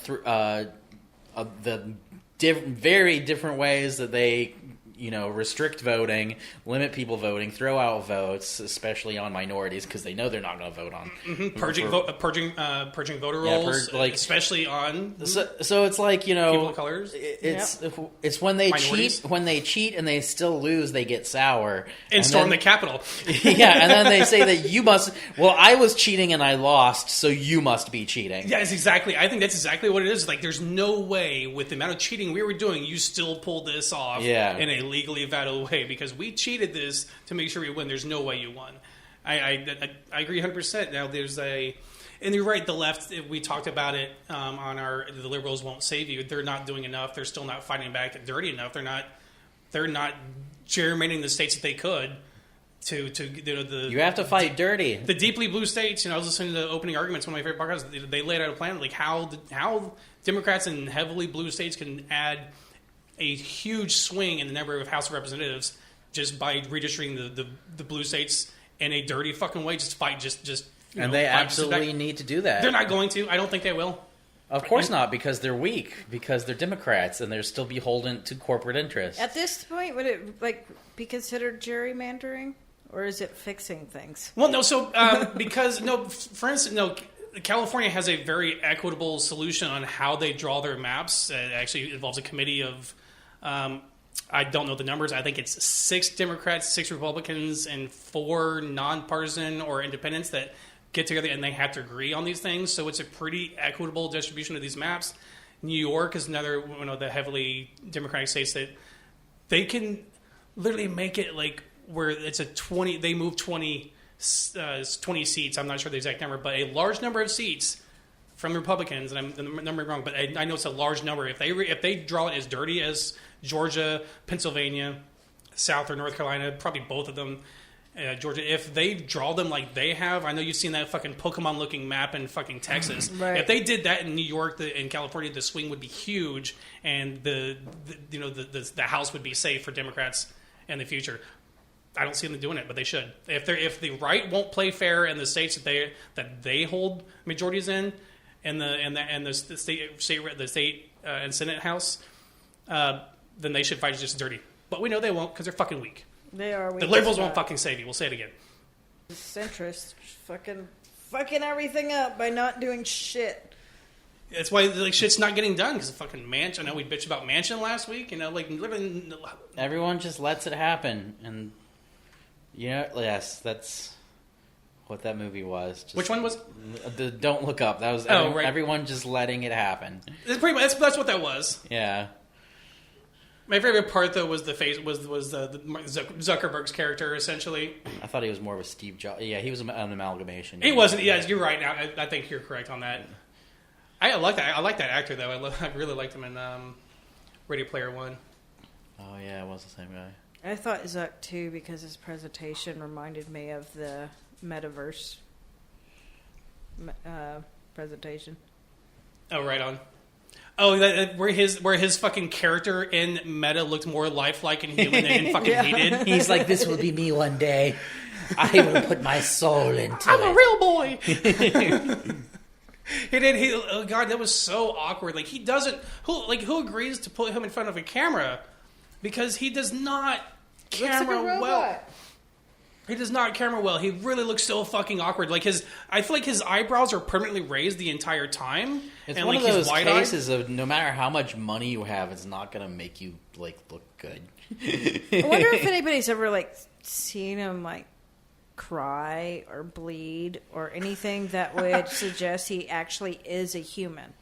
very different ways that they, restrict voting, limit people voting, throw out votes, especially on minorities, because they know they're not going to vote on.
Mm-hmm. Purging voter rolls, especially on.
So it's like,
people of colors.
It's when they cheat and they still lose, they get sour
and storm the Capitol.
Yeah, and then they say that you must. Well, I was cheating and I lost, so you must be cheating.
Yeah, exactly. I think that's exactly what it is. Like, there's no way with the amount of cheating we were doing, you still pulled this off.
Yeah.
In a legally valid way, because we cheated this to make sure we win. There's no way you won. I agree 100%. Now and you're right. The left, we talked about it on the liberals won't save you. They're not doing enough. They're still not fighting back dirty enough. They're not gerrymandering the states that they could to
you have to fight dirty.
The deeply blue states. I was listening to the opening arguments. One of my favorite podcasts. They laid out a plan like how Democrats in heavily blue states can add a huge swing in the number of House of Representatives just by redistricting the blue states in a dirty fucking way.
And they absolutely need to do that.
They're not going to. I don't think they will.
Of course not, because they're weak, because they're Democrats, and they're still beholden to corporate interests.
At this point, would it be considered gerrymandering, or is it fixing things?
Well, no. So for instance, California has a very equitable solution on how they draw their maps. It actually involves a committee of, I don't know the numbers. I think it's 6 Democrats, 6 Republicans, and 4 nonpartisan or independents that get together and they have to agree on these things. So it's a pretty equitable distribution of these maps. New York is another one of the heavily Democratic states that they can literally make it like where it's a 20. They move 20 seats. I'm not sure the exact number, but a large number of seats from Republicans, and I'm the number wrong, but I know it's a large number. If they draw it as dirty as Georgia, Pennsylvania, South or North Carolina, probably both of them, Georgia, if they draw them like they have, I know you've seen that fucking Pokemon-looking map in fucking Texas.
Right.
If they did that in New York and California, the swing would be huge, and the House would be safe for Democrats in the future. I don't see them doing it, but they should. If the right won't play fair in the states that they hold majorities in the state and Senate House, then they should fight just dirty. But we know they won't because they're fucking weak.
They are.
The liberals won't fucking save you. We'll say it again.
The centrists fucking everything up by not doing shit.
That's why like shit's not getting done because the fucking Manchin. I know we bitched about Manchin last week. Like living.
Everyone just lets it happen, and yes, that's what that movie was. Just,
which one was?
The Don't Look Up. That was
right.
Everyone just letting it happen.
It's pretty much, that's what that was.
Yeah.
My favorite part though was the Zuckerberg's character essentially.
I thought he was more of a Steve Jobs. Yeah, he was an amalgamation.
He wasn't. Yeah, you're right. Now I think you're correct on that. I like that. I like that actor though. I really liked him in Ready Player One.
Oh yeah, it was the same guy.
I thought Zuck too because his presentation reminded me of the metaverse presentation.
Oh, right on. Oh, where his fucking character in Meta looked more lifelike and human than fucking he did.
He's like, this will be me one day. I will put my soul into it.
I'm a real boy. He did. Oh God, that was so awkward. Like he doesn't. Who agrees to put him in front of a camera? Because he does not camera well. He does not camera well. He really looks so fucking awkward. Like I feel like his eyebrows are permanently raised the entire time.
It's
and
one
like
of those
he's wide-eyed.
cases of no matter how much money you have, it's not going to make you like look good.
I wonder if anybody's ever like seen him like cry or bleed or anything that would suggest he actually is a human.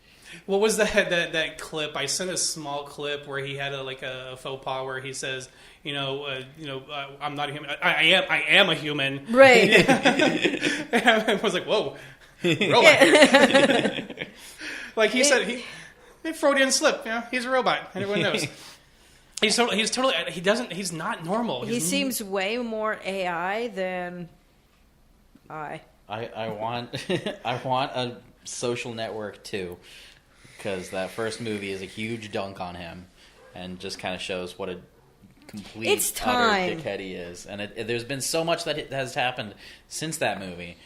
What was that clip? I sent a small clip where he had a faux pas where he says, I'm not a human. I am a human.
Right.
I was like, whoa, robot. Like he said, he Freudian slip. Yeah, he's a robot. Everyone knows. He's not normal.
He seems way more AI than
I want a Social Network too. Because that first movie is a huge dunk on him, and just kind of shows what a complete utter dickhead he is. And there's been so much that has happened since that movie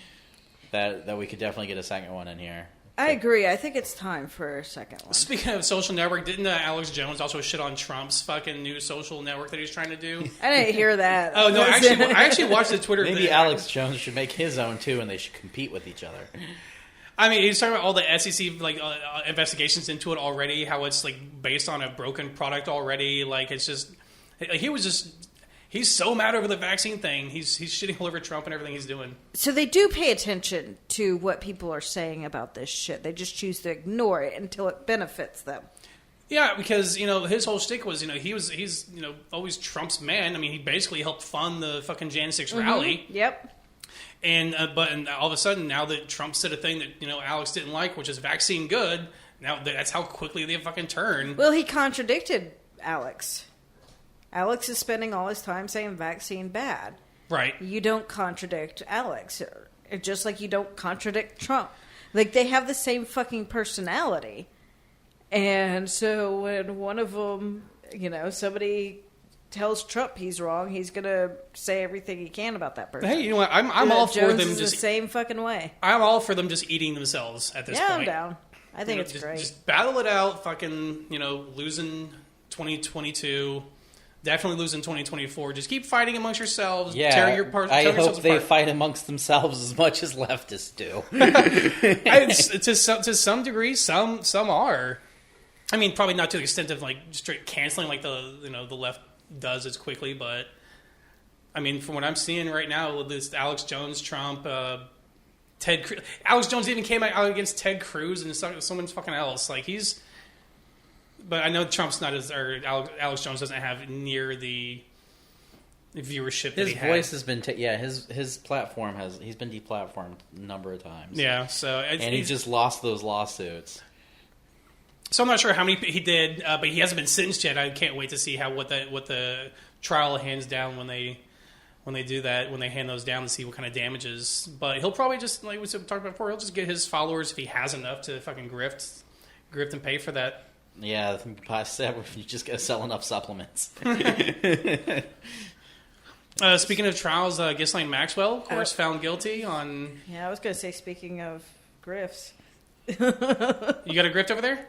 that we could definitely get a second one in here.
I agree. I think it's time for a second one.
Speaking of Social Network, didn't Alex Jones also shit on Trump's fucking new social network that he's trying to do?
I didn't hear that.
Oh no, I actually watched the Twitter.
Maybe Alex Jones should make his own too, and they should compete with each other.
I mean, he's talking about all the SEC investigations into it already. How it's like based on a broken product already. Like it's just he's so mad over the vaccine thing. He's shitting all over Trump and everything he's doing. So
they do pay attention to what people are saying about this shit. They just choose to ignore it until it benefits them.
Yeah, because his whole shtick was he's always Trump's man. I mean, he basically helped fund the fucking Jan 6 rally.
Yep.
And all of a sudden, now that Trump said a thing that Alex didn't like, which is vaccine good, now that's how quickly they fucking turn.
Well, he contradicted Alex. Alex is spending all his time saying vaccine bad.
Right.
You don't contradict Alex, just like you don't contradict Trump. Like they have the same fucking personality, and so when one of them, somebody tells Trump he's wrong, he's gonna say everything he can about that person.
Hey, you know what? I'm all for
Jones
them
is
just
the same fucking way.
I'm all for them just eating themselves at this point.
Yeah, I'm down. I think it's great.
Just battle it out. Fucking losing 2022, definitely losing 2024. Just keep fighting amongst yourselves.
Yeah,
tear your parts.
I hope they fight amongst themselves as much as leftists do.
To some degree, some are. I mean, probably not to the extent of like straight canceling like the left does as quickly, but I mean, from what I'm seeing right now with this Alex Jones, Trump, Alex Jones even came out against Ted Cruz and someone fucking else. Like but I know Trump's not or Alex Jones doesn't have near the viewership that he had.
His voice has been, his platform he's been deplatformed a number of times.
Yeah, so
and he just lost those lawsuits.
So I'm not sure how many he did, but he hasn't been sentenced yet. I can't wait to see what the trial hands down when they do that, when they hand those down to see what kind of damages. But he'll probably just, like we talked about before, he'll just get his followers if he has enough to fucking grift and pay for that.
Yeah, you just gotta sell enough supplements.
Speaking of trials, Ghislaine Maxwell, of course, found guilty on.
Yeah, I was gonna say, speaking of grifts,
you got a grift over there?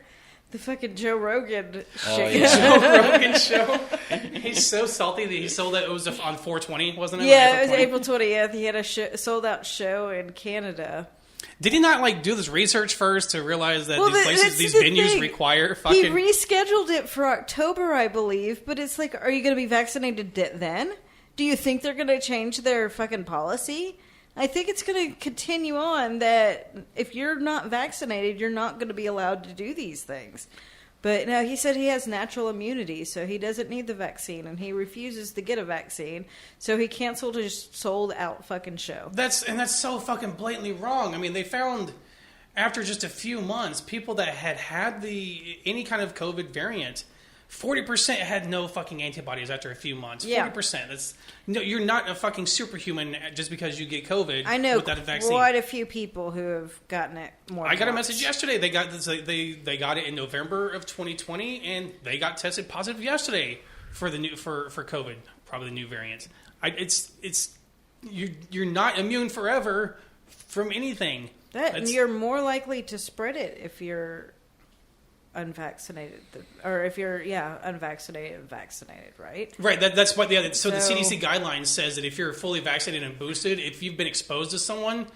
The fucking Joe Rogan
Oh,
shit.
yeah.
Joe Rogan show. He's so salty that he sold it was on 420, wasn't it?
Yeah,
Like
it was April 20th. He had a sold out show in Canada.
Did he not like do this research first to realize that
Well,
these places,
that's
these
the
venues
thing.
require fucking?
He rescheduled it for October, I believe. But it's like, are you going to be vaccinated then? Do you think they're going to change their fucking policy? I think it's going to continue on that if you're not vaccinated, you're not going to be allowed to do these things. But no, he said he has natural immunity, so he doesn't need the vaccine, and he refuses to get a vaccine, so he canceled his sold-out fucking show.
That's so fucking blatantly wrong. I mean, they found after just a few months, people that had any kind of COVID variant, 40% had no fucking antibodies after a few months.
Yeah.
40%. That's no, you're not a fucking superhuman just because you get COVID.
I know
without a vaccine.
quite a few people who have gotten it more.
I got a
than
message
once.
yesterday. They got they got it in November of 2020, and they got tested positive yesterday for the new for COVID, probably the new variant. You're not immune forever from anything.
And you're more likely to spread it if you're unvaccinated, or if you're unvaccinated and vaccinated, right?
Right. That's what. Yeah. So the
So-
CDC guidelines says that if you're fully vaccinated and boosted, if you've been exposed to someone,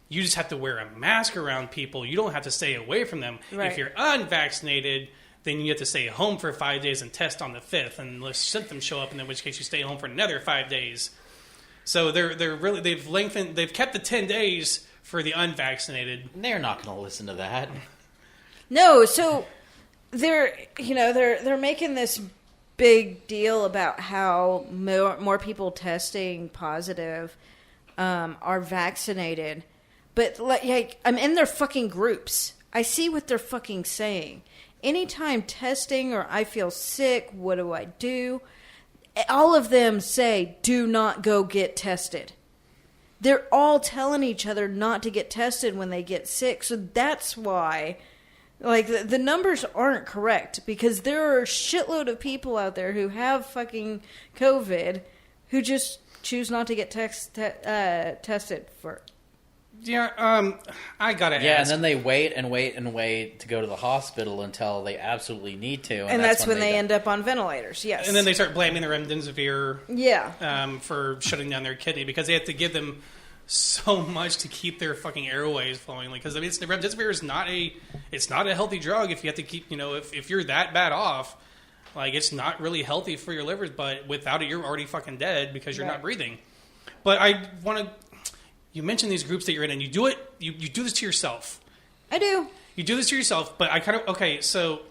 you just have to wear a mask around people. You don't have to stay away from them.
Right.
If you're unvaccinated, then you have to stay home for 5 days and test on the 5th, unless symptoms show up, and in which case you stay home for another 5 days. So they've kept the 10 days for the unvaccinated.
They're not going to listen to that.
No, so they're making this big deal about how more people testing positive are vaccinated, but like I'm in their fucking groups. I see what they're fucking saying. Anytime testing or I feel sick, what do I do? All of them say, do not go get tested. They're all telling each other not to get tested when they get sick. So that's why, like, the numbers aren't correct, because there are a shitload of people out there who have fucking COVID who just choose not to get tested for.
Yeah, I gotta
Yeah,
ask.
and then they wait and wait and wait to go to the hospital until they absolutely need to.
And that's when they end up on ventilators, yes.
And then they start blaming the remdesivir
Yeah.
for shutting down their kidney because they have to give them so much to keep their fucking airways flowing. Because I mean, the remdesivir is not a healthy drug. If you have to keep, if you're that bad off, like it's not really healthy for your livers. But without it, you're already fucking dead because you're not breathing. But I want to. You mentioned these groups that you're in, and you do it. You do this to yourself.
I do.
You do this to yourself, but I kind of okay. So,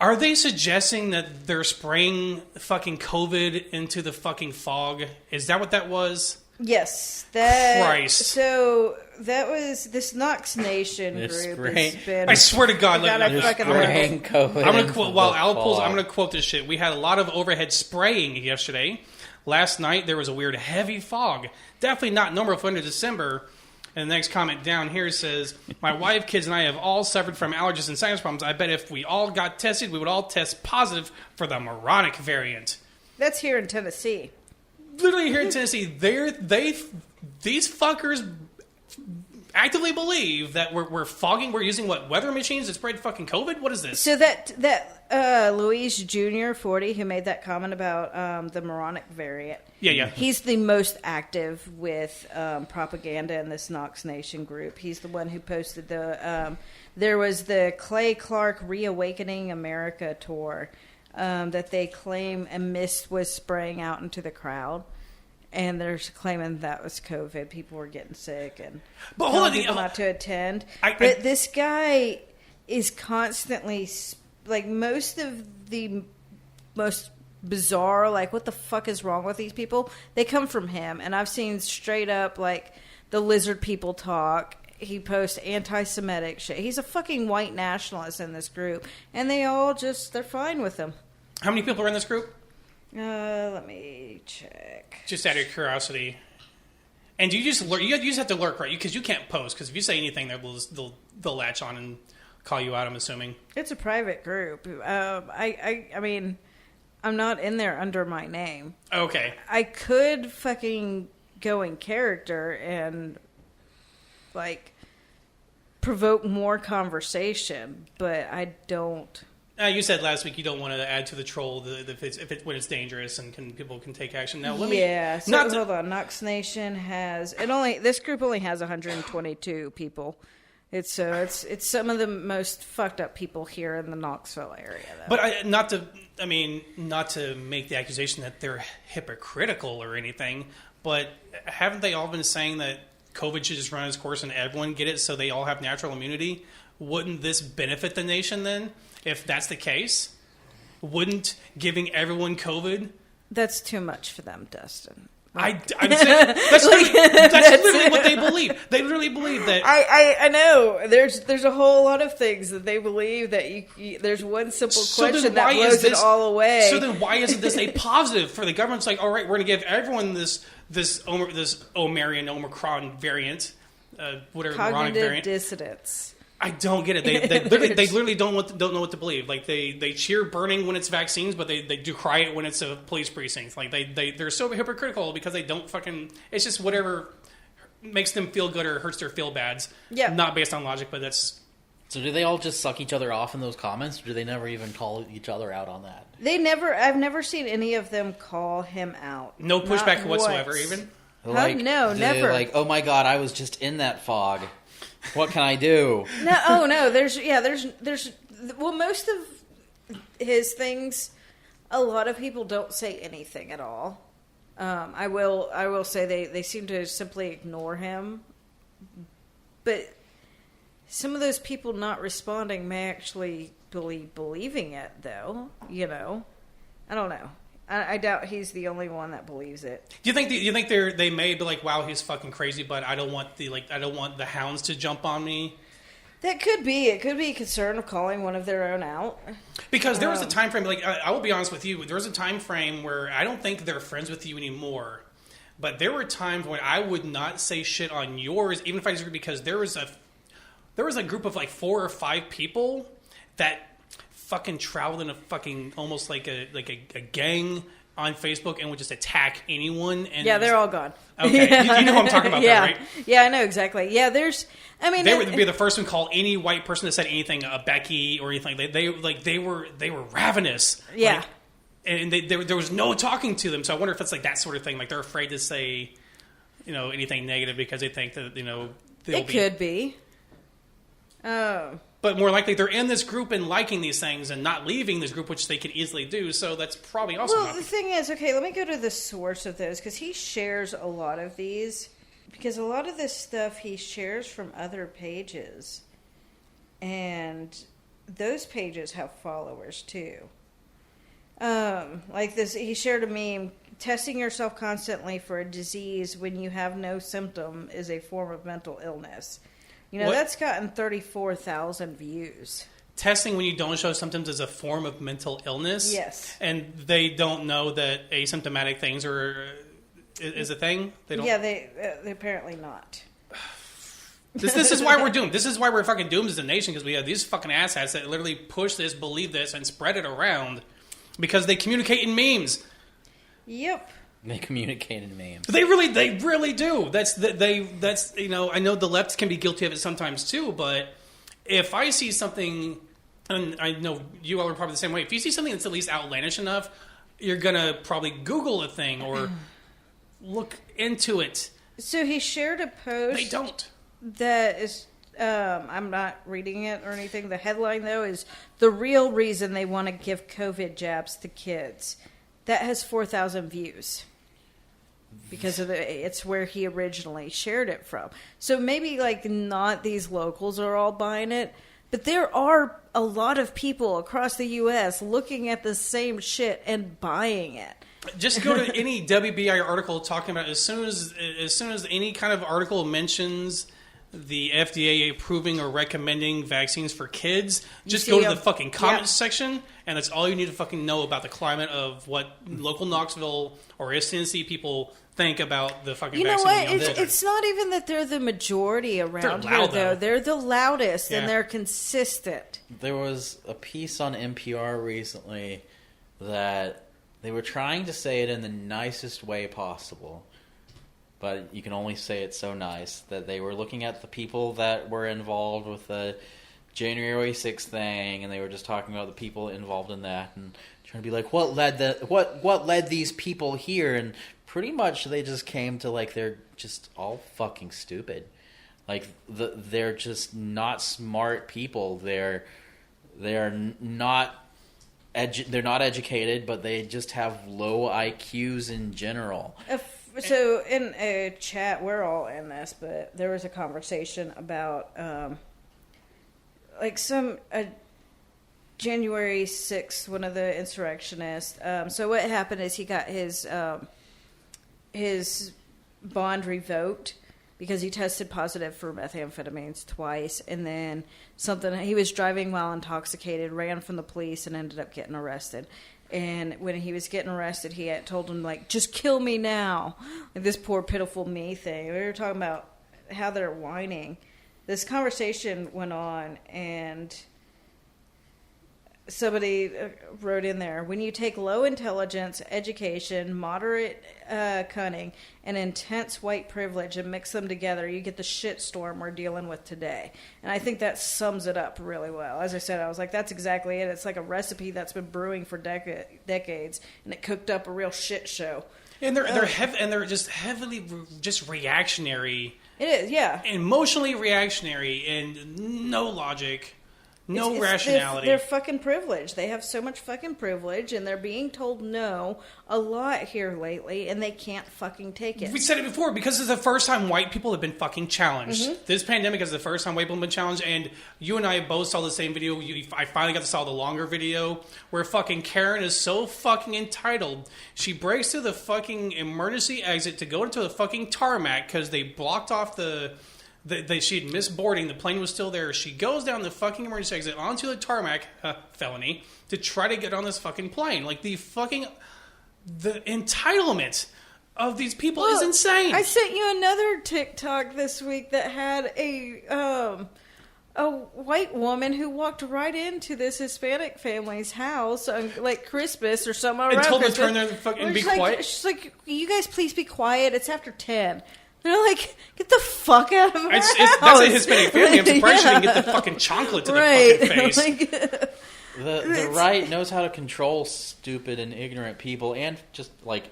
are they suggesting that they're spraying fucking COVID into the fucking fog? Is that what that was?
Yes.
Christ.
So that was this Knox Nation
They're
group.
spraying-
Has been,
I swear to God,
God, I
like,
fucking
spraying COVID.
I'm gonna
into
quote
the
while Al pulls.
fog.
I'm gonna quote this shit. We had a lot of overhead spraying yesterday. Last night there was a weird heavy fog. Definitely not normal for end of December. And the next comment down here says, "My wife, kids, and I have all suffered from allergies and sinus problems. I bet if we all got tested, we would all test positive for the moronic variant."
That's here in Tennessee.
Literally here in Tennessee, these fuckers actively believe that we're fogging. We're using weather machines to spread fucking COVID. What is this?
So that Louise Jr. 40 who made that comment about the moronic variant.
Yeah.
He's the most active with propaganda in this Knox Nation group. He's the one who posted there was the Clay Clark Reawakening America tour that they claim a mist was spraying out into the crowd. And they're claiming that was COVID. People were getting sick and telling people not to attend. But this guy is constantly, like, most of the most bizarre, like, what the fuck is wrong with these people? They come from him. And I've seen straight up, like, the lizard people talk. He posts anti-Semitic shit. He's a fucking white nationalist in this group. And they all they're fine with him.
How many people are in this group?
Let me check.
Just out of curiosity. And you just lurk, you just have to lurk, right? Because you can't post. Because if you say anything, they'll latch on and call you out. I'm assuming
It's a private group. I mean, I'm not in there under my name.
okay.
I could fucking go in character and like provoke more conversation, but I don't.
You said last week you don't want to add to the troll when it's dangerous and people can take action. Now let me.
Yeah. So hold on. Knox Nation has this group only has 122 people. It's some of the most fucked up people here in the Knoxville area, though.
But not to make the accusation that they're hypocritical or anything, but haven't they all been saying that COVID should just run its course and everyone get it so they all have natural immunity? Wouldn't this benefit the nation then, if that's the case? Wouldn't giving everyone COVID?
That's too much for them, Dustin.
I'm saying that's literally what they believe. They literally believe that.
I know. There's a whole lot of things that they believe that there's one simple question that blows it all away.
So then why isn't this a positive for the government? It's like, all right, we're going to give everyone this Omicron variant, whatever
cognitive
variant.
dissonance.
I don't get it. They literally don't know what to believe. Like they cheer burning when it's vaccines, but they decry it when it's a police precinct. Like they're so hypocritical because they don't fucking. It's just whatever makes them feel good or hurts their feel bads.
Yeah,
not based on logic, but that's.
So do they all just suck each other off in those comments, or do they never even call each other out on that?
I've never seen any of them call him out.
No pushback whatsoever, even.
Like,
no, never.
Like, oh my god, I was just in that fog. What can I do?
No. There's most of his things, a lot of people don't say anything at all. I will say they seem to simply ignore him. But some of those people not responding may actually be believing it, though. You know, I don't know. I doubt he's the only one that believes it.
Do you think they may be like, wow, he's fucking crazy, but I don't want the hounds to jump on me?
That could be. It could be a concern of calling one of their own out.
Because there was a time frame, like I will be honest with you, there was a time frame where I don't think they're friends with you anymore. But there were times when I would not say shit on yours, even if I disagree, because there was a group of like 4 or 5 people that fucking traveled in a fucking almost like a gang on Facebook and would just attack anyone. And
yeah, they're all gone.
Okay, you know what I'm talking about,
yeah.
though, right?
Yeah, I know exactly. Yeah, they
would be the first one to call any white person that said anything a Becky or anything. They were ravenous.
Yeah,
and there was no talking to them. So I wonder if it's like that sort of thing. Like they're afraid to say, anything negative because they think that
it could be. Oh.
But more likely, they're in this group and liking these things and not leaving this group, which they could easily do. So that's probably also.
Well, the thing is, okay, let me go to the source of those because he shares a lot of these. Because a lot of this stuff he shares from other pages, and those pages have followers too. Like this, he shared a meme: testing yourself constantly for a disease when you have no symptom is a form of mental illness. That's gotten 34,000 views. Testing
when you don't show symptoms is a form of mental illness?
Yes.
And they don't know that asymptomatic things is a thing? They don't.
Yeah, they apparently not.
This is why we're doomed. This is why we're fucking doomed as a nation, because we have these fucking asshats that literally push this, believe this, and spread it around because they communicate in memes.
Yep.
They communicate in memes.
They really do. That's I know the left can be guilty of it sometimes too, but if I see something, and I know you all are probably the same way, if you see something that's at least outlandish enough, you're gonna probably Google a thing or look into it.
So he shared a post.
They don't.
That is, I'm not reading it or anything. The headline though is the real reason they want to give COVID jabs to kids. That has 4,000 views because it's where he originally shared it from. So maybe not these locals are all buying it, but there are a lot of people across the U.S. looking at the same shit and buying it.
Just go to any WBI article talking about as soon as any kind of article mentions the FDA approving or recommending vaccines for kids, just go to the fucking comments section, and that's all you need to fucking know about the climate of what local Knoxville or Tennessee people think about the fucking vaccine.
You know what? It's not even that they're the majority around here, though. They're the loudest, and they're consistent.
There was a piece on NPR recently that they were trying to say it in the nicest way possible. but you can only say it's so nice that they were looking at the people that were involved with the January 6th thing, and they were just talking about the people involved in that, and trying to be like, what led these people here? And pretty much they just came to like they're just all fucking stupid. Like they're just not smart people. They're not educated, but they just have low IQs in general.
So in a chat, we're all in this, but there was a conversation about January 6th, one of the insurrectionists. So what happened is he got his bond revoked because he tested positive for methamphetamines twice, and then he was driving while intoxicated, ran from the police, and ended up getting arrested. And when he was getting arrested, he had told him, like, just kill me now. Like this poor pitiful me thing. We were talking about how they're whining. This conversation went on, and somebody wrote in there, when you take low intelligence, education, moderate cunning, and intense white privilege and mix them together, you get the shitstorm we're dealing with today. And I think that sums it up really well. As I said, I was like, that's exactly it. It's like a recipe that's been brewing for decades, and it cooked up a real shit show.
And they're just heavily just reactionary.
It is, yeah.
Emotionally reactionary and no logic. No rationality.
They're fucking privileged. They have so much fucking privilege, and they're being told no a lot here lately, and they can't fucking take it.
We said it before, because it's the first time white people have been fucking challenged. Mm-hmm. This pandemic is the first time white people have been challenged, and you and I both saw the same video. I finally got to saw the longer video, where fucking Karen is so fucking entitled. She breaks through the fucking emergency exit to go into the fucking tarmac, because they blocked off she had missed boarding. The plane was still there. She goes down the fucking emergency exit onto the tarmac, felony, to try to get on this fucking plane. Like, the entitlement of these people is insane.
I sent you another TikTok this week that had a white woman who walked right into this Hispanic family's house on, like, Christmas or something around
Christmas. And told them
to
turn there and be quiet.
She's like, you guys please be quiet. It's after 10. They're like, get the fuck out of my house.
That's a Hispanic family. I'm surprised she didn't get the fucking chocolate to the fucking face.
The right knows how to control stupid and ignorant people, and just, like,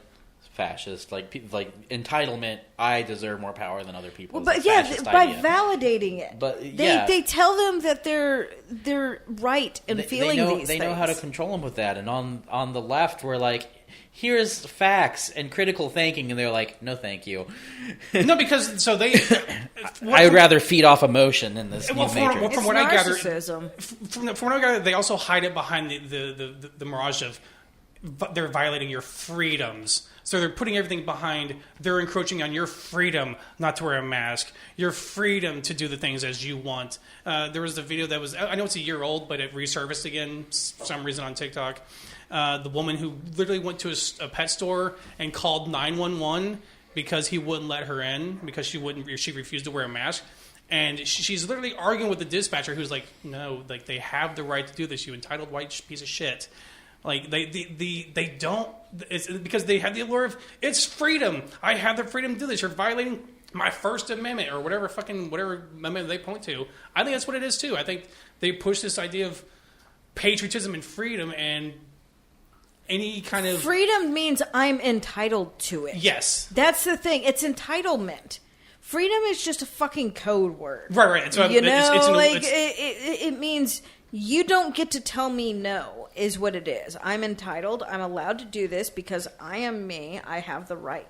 fascist, like entitlement. I deserve more power than other people.
Well, but yeah, by validating it.
But yeah,
they tell them that they're right in feeling these things.
They know how to control them with that. And on the left, we're like, here's facts and critical thinking, and they're like, no, thank you.
No, because so they.
I would rather feed off emotion in this.
Well,
from
what I gather,
from
what I gather, they also hide it behind the mirage of they're violating your freedoms. So they're putting everything behind. They're encroaching on your freedom not to wear a mask, your freedom to do the things as you want. There was a video that was, I know it's a year old, but it resurfaced again for some reason on TikTok. The woman who literally went to a pet store and called 911 because he wouldn't let her in because she refused to wear a mask. And she's literally arguing with the dispatcher who's like, no, like, they have the right to do this, you entitled white piece of shit. Like, they don't, it's because they have the allure of, it's freedom. I have the freedom to do this. You're violating my First Amendment or whatever amendment they point to. I think that's what it is too. I think they push this idea of patriotism and freedom, and any kind of
freedom means I'm entitled to it.
Yes.
That's the thing. It's entitlement. Freedom is just a fucking code word.
Right. So
it means you don't get to tell me no, is what it is. I'm entitled. I'm allowed to do this because I am me. I have the right.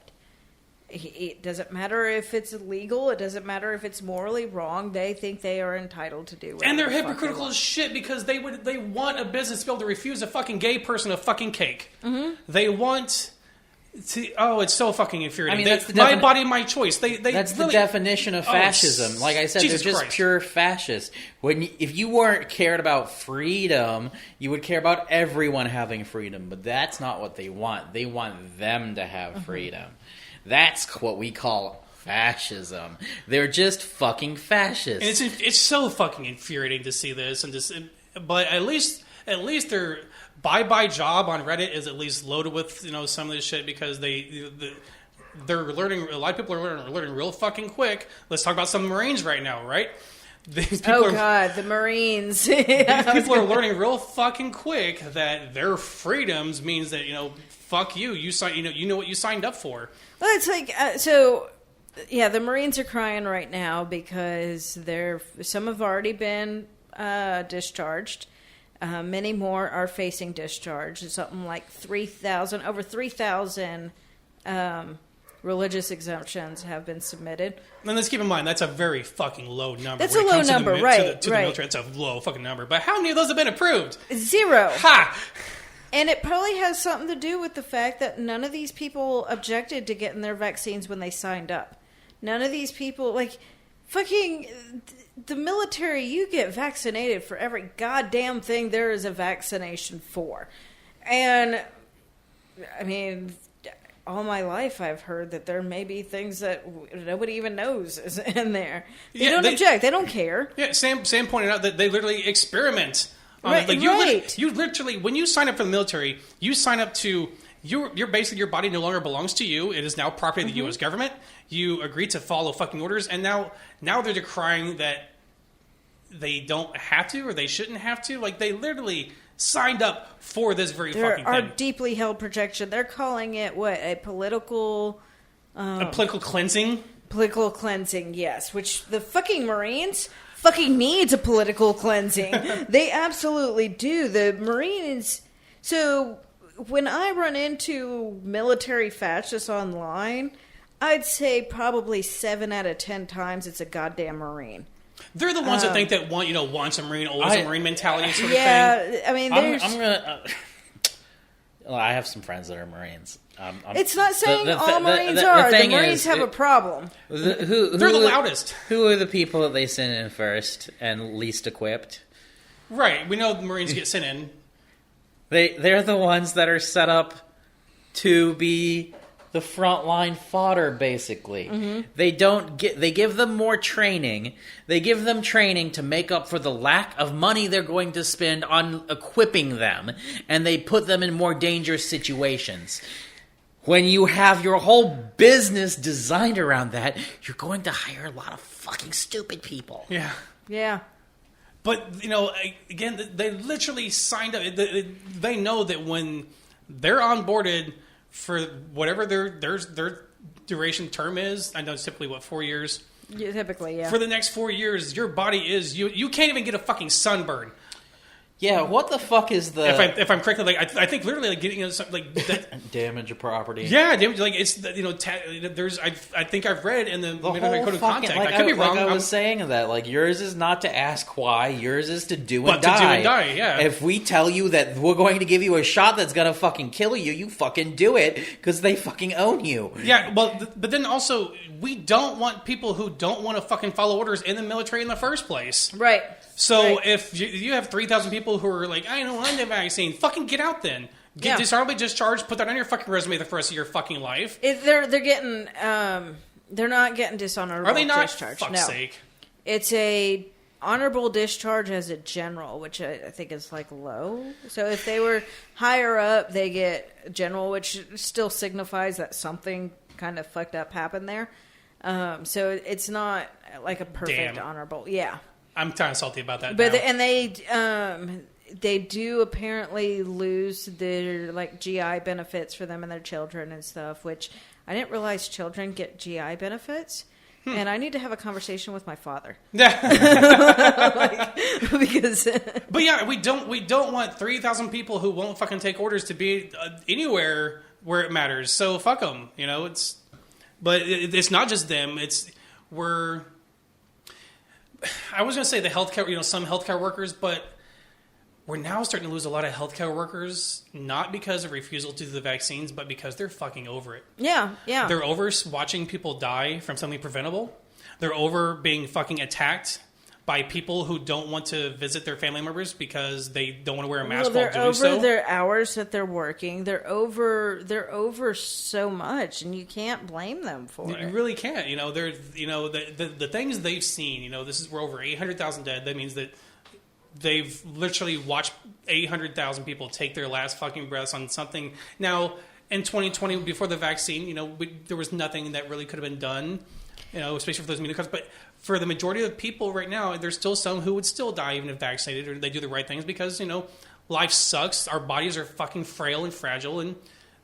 It doesn't matter if it's illegal. It doesn't matter if it's morally wrong. They think they are entitled to do it.
And they're hypocritical as shit because they want a business to be able to refuse a fucking gay person a fucking cake. Mm-hmm. They want to. Oh, it's so fucking infuriating.
I mean,
my body, my choice.
That's the definition of fascism. Like I said,
Jesus
they're just
Christ.
Pure fascists. If you weren't cared about freedom, you would care about everyone having freedom. But that's not what they want. They want them to have freedom. That's what we call fascism. They're just fucking fascists.
And it's so fucking infuriating to see this, but at least their bye job on Reddit is at least loaded with some of this shit because they're learning. A lot of people are learning real fucking quick. Let's talk about some Marines right now, right? These people
God, the Marines.
These people are learning real fucking quick that their freedoms means that, fuck you. You know what you signed up for.
Well, it's like, the Marines are crying right now because some have already been discharged. Many more are facing discharge. Something like over 3,000 religious exemptions have been submitted.
And let's keep in mind, that's a very fucking low number.
That's a low number, right.
To the military, it's a low fucking number. But how many of those have been approved?
0.
Ha!
And it probably has something to do with the fact that none of these people objected to getting their vaccines when they signed up. None of these people, fucking the military, you get vaccinated for every goddamn thing there is a vaccination for. And, I mean, all my life I've heard that there may be things that nobody even knows is in there. They don't object. They don't care.
Yeah, Sam pointed out that they literally experiment on
right,
it.
You
literally, when you sign up for the military, you sign up to... You're basically, your body no longer belongs to you. It is now property of the U.S. government. You agree to follow fucking orders, and now they're decrying that they don't have to or they shouldn't have to. They literally signed up for this fucking thing.
Our deeply held projection. They're calling it what? A political...
a political cleansing?
Political cleansing, yes. Which the fucking Marines fucking needs a political cleansing. They absolutely do. The Marines... So... When I run into military fascists online, I'd say probably 7 out of 10 times it's a goddamn Marine.
They're the ones that think that wants a Marine, always a Marine mentality sort of thing.
Yeah, I mean, there's...
I'm gonna... I have some friends that are Marines.
It's not saying all Marines are. The Marines have a problem.
They're the loudest.
Who are the people that they send in first and least equipped?
Right. We know the Marines get sent in.
They're the ones that are set up to be the frontline fodder, basically. Mm-hmm. They give them more training. They give them training to make up for the lack of money they're going to spend on equipping them, and they put them in more dangerous situations. When you have your whole business designed around that, you're going to hire a lot of fucking stupid people.
Yeah.
Yeah.
But, again, they literally signed up. They know that when they're onboarded for whatever their duration term is, I know it's typically, 4 years?
Yeah, typically, yeah.
For the next 4 years, your body is... You can't even get a fucking sunburn.
Yeah, what the fuck is the...
If I'm correct, I think literally getting that
damage of property.
Yeah, damage. It's there's. I think I've read in the
whole
code of contact. I could be wrong.
I was saying that yours is not to ask why. Yours is to do and
die.
To do and
die. Yeah.
If we tell you that we're going to give you a shot that's gonna fucking kill you, you fucking do it because they fucking own you.
Yeah. Well, but then also we don't want people who don't want to fucking follow orders in the military in the first place.
Right.
So if you have 3,000 people who are like, I don't want the vaccine, fucking get out then. Get dishonorably discharged, put that on your fucking resume for the rest of your fucking life.
They're getting, they're not getting dishonorable discharge.
Are they not? Fuck's sake.
It's a honorable discharge as a general, which I think is low. So if they were higher up, they get general, which still signifies that something kind of fucked up happened there. So it's not a perfect honorable. Yeah.
I'm kind of salty about that.
But they do apparently lose their GI benefits for them and their children and stuff, which I didn't realize children get GI benefits. And I need to have a conversation with my father. Because
but yeah, we don't want 3,000 people who won't fucking take orders to be anywhere where it matters. So fuck them, But it's not just them. I was going to say the healthcare, some healthcare workers, but we're now starting to lose a lot of healthcare workers, not because of refusal to do the vaccines, but because they're fucking over it.
Yeah, yeah.
They're over watching people die from something preventable. They're over being fucking attacked by people who don't want to visit their family members because they don't want to wear a mask while doing so.
They're over their hours that they're working. They're over so much, and you can't blame them for it.
You really can't. They're the things they've seen. We're over 800,000 dead. That means that they've literally watched 800,000 people take their last fucking breaths on something. Now, in 2020 before the vaccine, there was nothing that really could have been done, especially for those immunocompromised. But for the majority of people right now, there's still some who would still die even if vaccinated or they do the right things because, life sucks. Our bodies are fucking frail and fragile and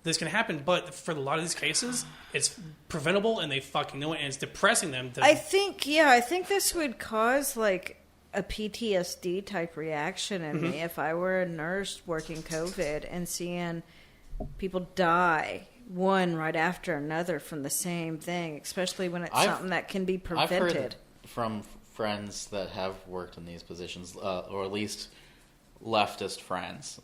this can happen. But for a lot of these cases, it's preventable and they fucking know it and it's depressing them.
I think this would cause like a PTSD type reaction in me if I were a nurse working COVID and seeing people die one right after another from the same thing, especially when it's something that can be prevented.
I've heard from friends that have worked in these positions, or at least leftist friends,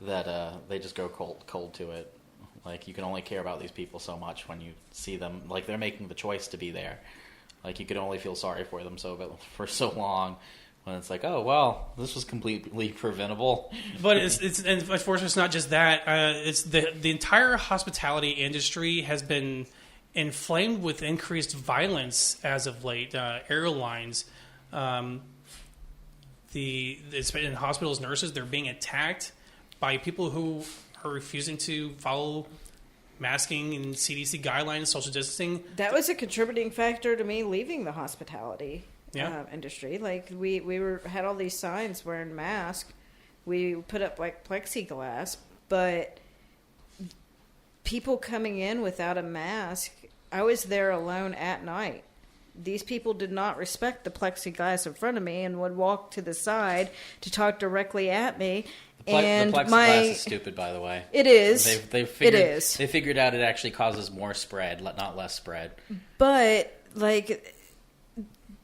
that they just go cold to it. Like, you can only care about these people so much when you see them. Like, they're making the choice to be there. Like, you could only feel sorry for them for so long. When it's like, oh well, this was completely preventable.
But it's unfortunately it's not just that. It's the entire hospitality industry has been inflamed with increased violence as of late. Airlines, it's been in hospitals, nurses, they're being attacked by people who are refusing to follow masking and CDC guidelines, social distancing.
That was a contributing factor to me leaving the hospitality industry. Like we had all these signs wearing masks. We put up like plexiglass, but people coming in without a mask, I was there alone at night. These people did not respect the plexiglass in front of me and would walk to the side to talk directly at me.
The plexiglass is stupid, by the way.
It is.
They figured out it actually causes more spread, not less spread.
But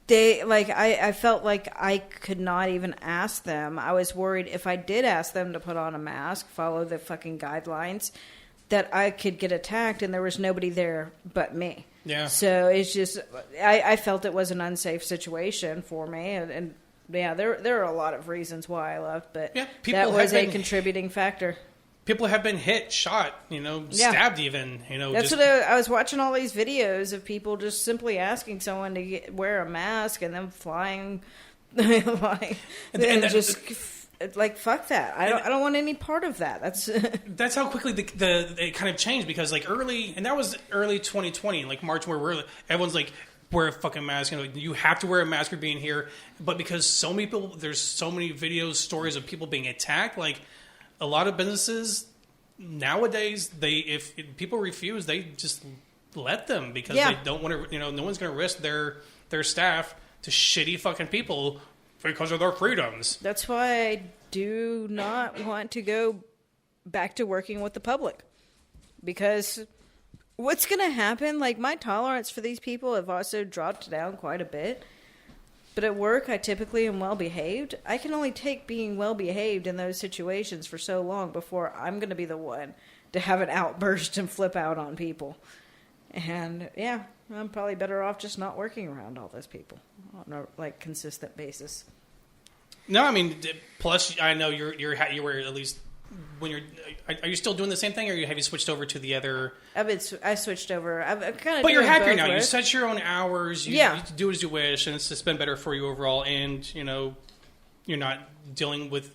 I felt like I could not even ask them. I was worried if I did ask them to put on a mask, follow the fucking guidelines, that I could get attacked and there was nobody there but me.
Yeah.
So it's just, I felt it was an unsafe situation for me. And there are a lot of reasons why I left, but that was a contributing factor.
People have been hit, shot, stabbed even.
That's what I was watching all these videos of people just simply asking someone to wear a mask and then flying, fuck that. I don't want any part of that.
That's how quickly it kind of changed because that was early 2020, like March, where everyone's like, wear a fucking mask. You have to wear a mask for being here. But because so many people, there's so many videos, stories of people being attacked, like. A lot of businesses nowadays, if people refuse, they just let them because they don't want to. No one's going to risk their staff to shitty fucking people because of their freedoms.
That's why I do not want to go back to working with the public because what's going to happen? Like, my tolerance for these people have also dropped down quite a bit. But at work, I typically am well-behaved. I can only take being well-behaved in those situations for so long before I'm going to be the one to have an outburst and flip out on people. And, I'm probably better off just not working around all those people on a, consistent basis.
No, I mean, plus, I know you were at least... Are you still doing the same thing, or have you switched over to the other?
I switched over. I'm kind of.
But you're happier now. You set your own hours. You do as you wish, and it's just been better for you overall. And you're not dealing with,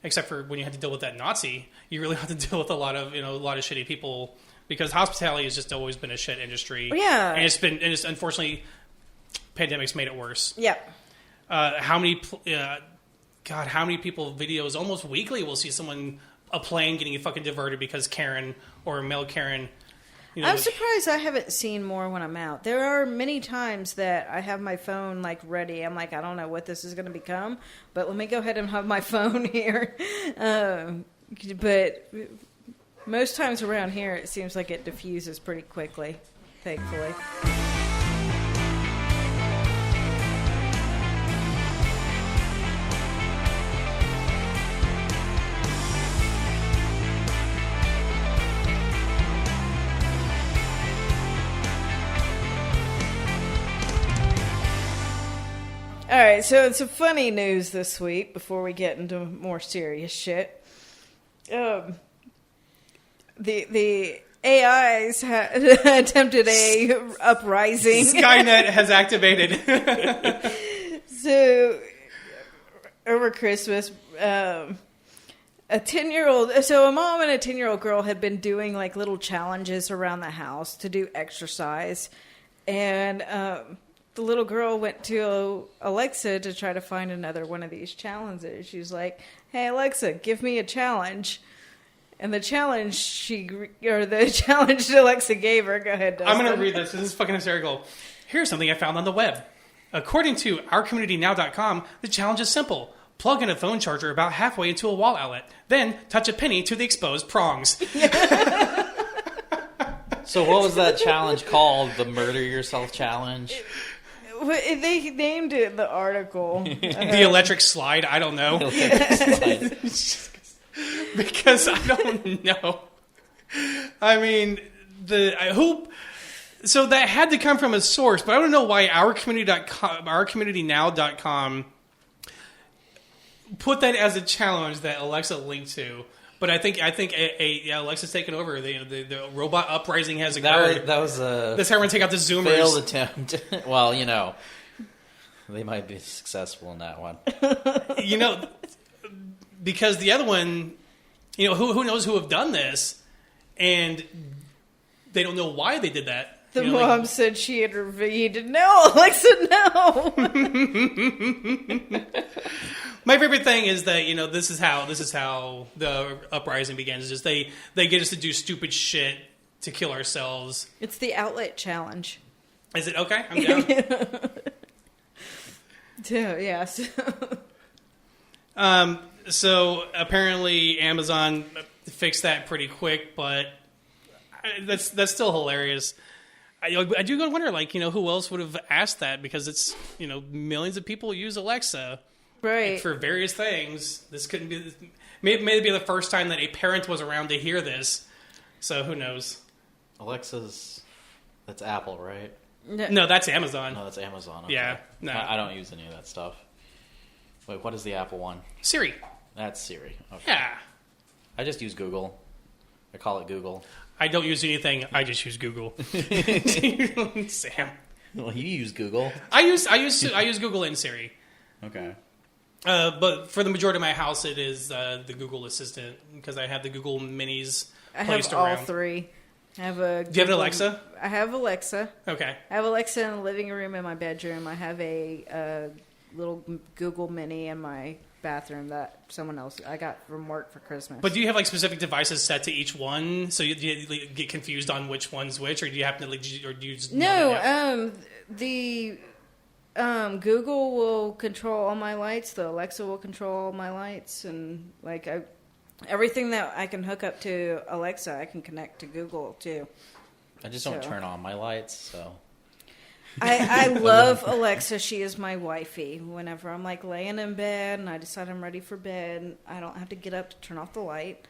except for when you had to deal with that Nazi. You really have to deal with a lot of shitty people because hospitality has just always been a shit industry.
Yeah,
and it's unfortunately, pandemics made it worse.
Yeah.
How many people videos almost weekly will see a plane getting fucking diverted because Karen or male Karen.
I'm surprised I haven't seen more when I'm out. There are many times that I have my phone ready. I'm like, I don't know what this is going to become, but let me go ahead and have my phone here. But most times around here, it seems like it diffuses pretty quickly, thankfully. All right, so it's a funny news this week before we get into more serious shit. The AIs attempted a uprising.
Skynet has activated.
So over Christmas, a 10-year-old, so a mom and a 10-year-old girl had been doing like little challenges around the house to do exercise. And the little girl went to Alexa to try to find another one of these challenges. She's like, "Hey Alexa, give me a challenge." And the challenge Alexa gave her. Go ahead, Dustin.
I'm going to read this. This is fucking hysterical. Here's something I found on the web. According to ourcommunitynow.com, the challenge is simple. Plug in a phone charger about halfway into a wall outlet. Then touch a penny to the exposed prongs.
So what was that challenge called? The Murder Yourself Challenge?
They named it in the article.
The electric slide? I don't know. Because I don't know. I mean, so that had to come from a source, but I don't know why ourcommunitynow.com put that as a challenge that Alexa linked to. But I think Alexa's taken over. The robot uprising has occurred.
That was a
that's how we're going to take out the Zoomers.
failed attempt. Well, they might be successful in that one.
Because the other one, who knows who have done this, and they don't know why they did that.
The mom said she intervened. No, Alexa, no.
My favorite thing is that this is how the uprising begins. Is just they get us to do stupid shit to kill ourselves.
It's the outlet challenge.
Is it okay? I'm down.
Yes.
So apparently Amazon fixed that pretty quick, but that's still hilarious. I do wonder, who else would have asked that, because it's millions of people use Alexa.
Right.
For various things. This couldn't be... Maybe be the first time that a parent was around to hear this. So who knows?
Alexa's... That's Apple, right?
No, that's Amazon.
No, that's Amazon. Okay.
Yeah. No.
I don't use any of that stuff. Wait, what is the Apple one?
Siri.
That's Siri. Okay.
Yeah.
I just use Google. I call it Google.
I don't use anything. I just use Google. Sam.
Well, you use Google.
I use Google and Siri.
Okay.
But for the majority of my house, it is the Google Assistant, because I have the Google Minis placed around.
I have all three. Do you
have an Alexa?
I have Alexa.
Okay.
I have Alexa in the living room in my bedroom. I have a little Google Mini in my bathroom that someone else I got from work for Christmas.
But do you have specific devices set to each one, so you get confused on which one's which, or do you happen to or do you just
Google will control all my lights. The Alexa will control all my lights, and everything that I can hook up to Alexa, I can connect to Google too.
I just don't turn on my lights, so.
I love Alexa. She is my wifey. Whenever I'm laying in bed and I decide I'm ready for bed, I don't have to get up to turn off the light.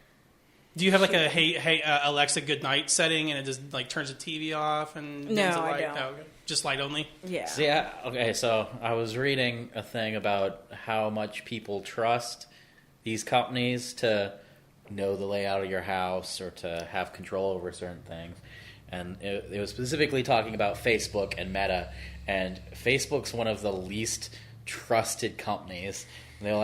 Do you have a hey Alexa good night setting, and it just turns the TV off and dims the light?
I don't.
Oh, okay. Just light only.
Yeah.
Okay. So I was reading a thing about how much people trust these companies to know the layout of your house or to have control over certain things. And it was specifically talking about Facebook and Meta. And Facebook's one of the least trusted companies. And they're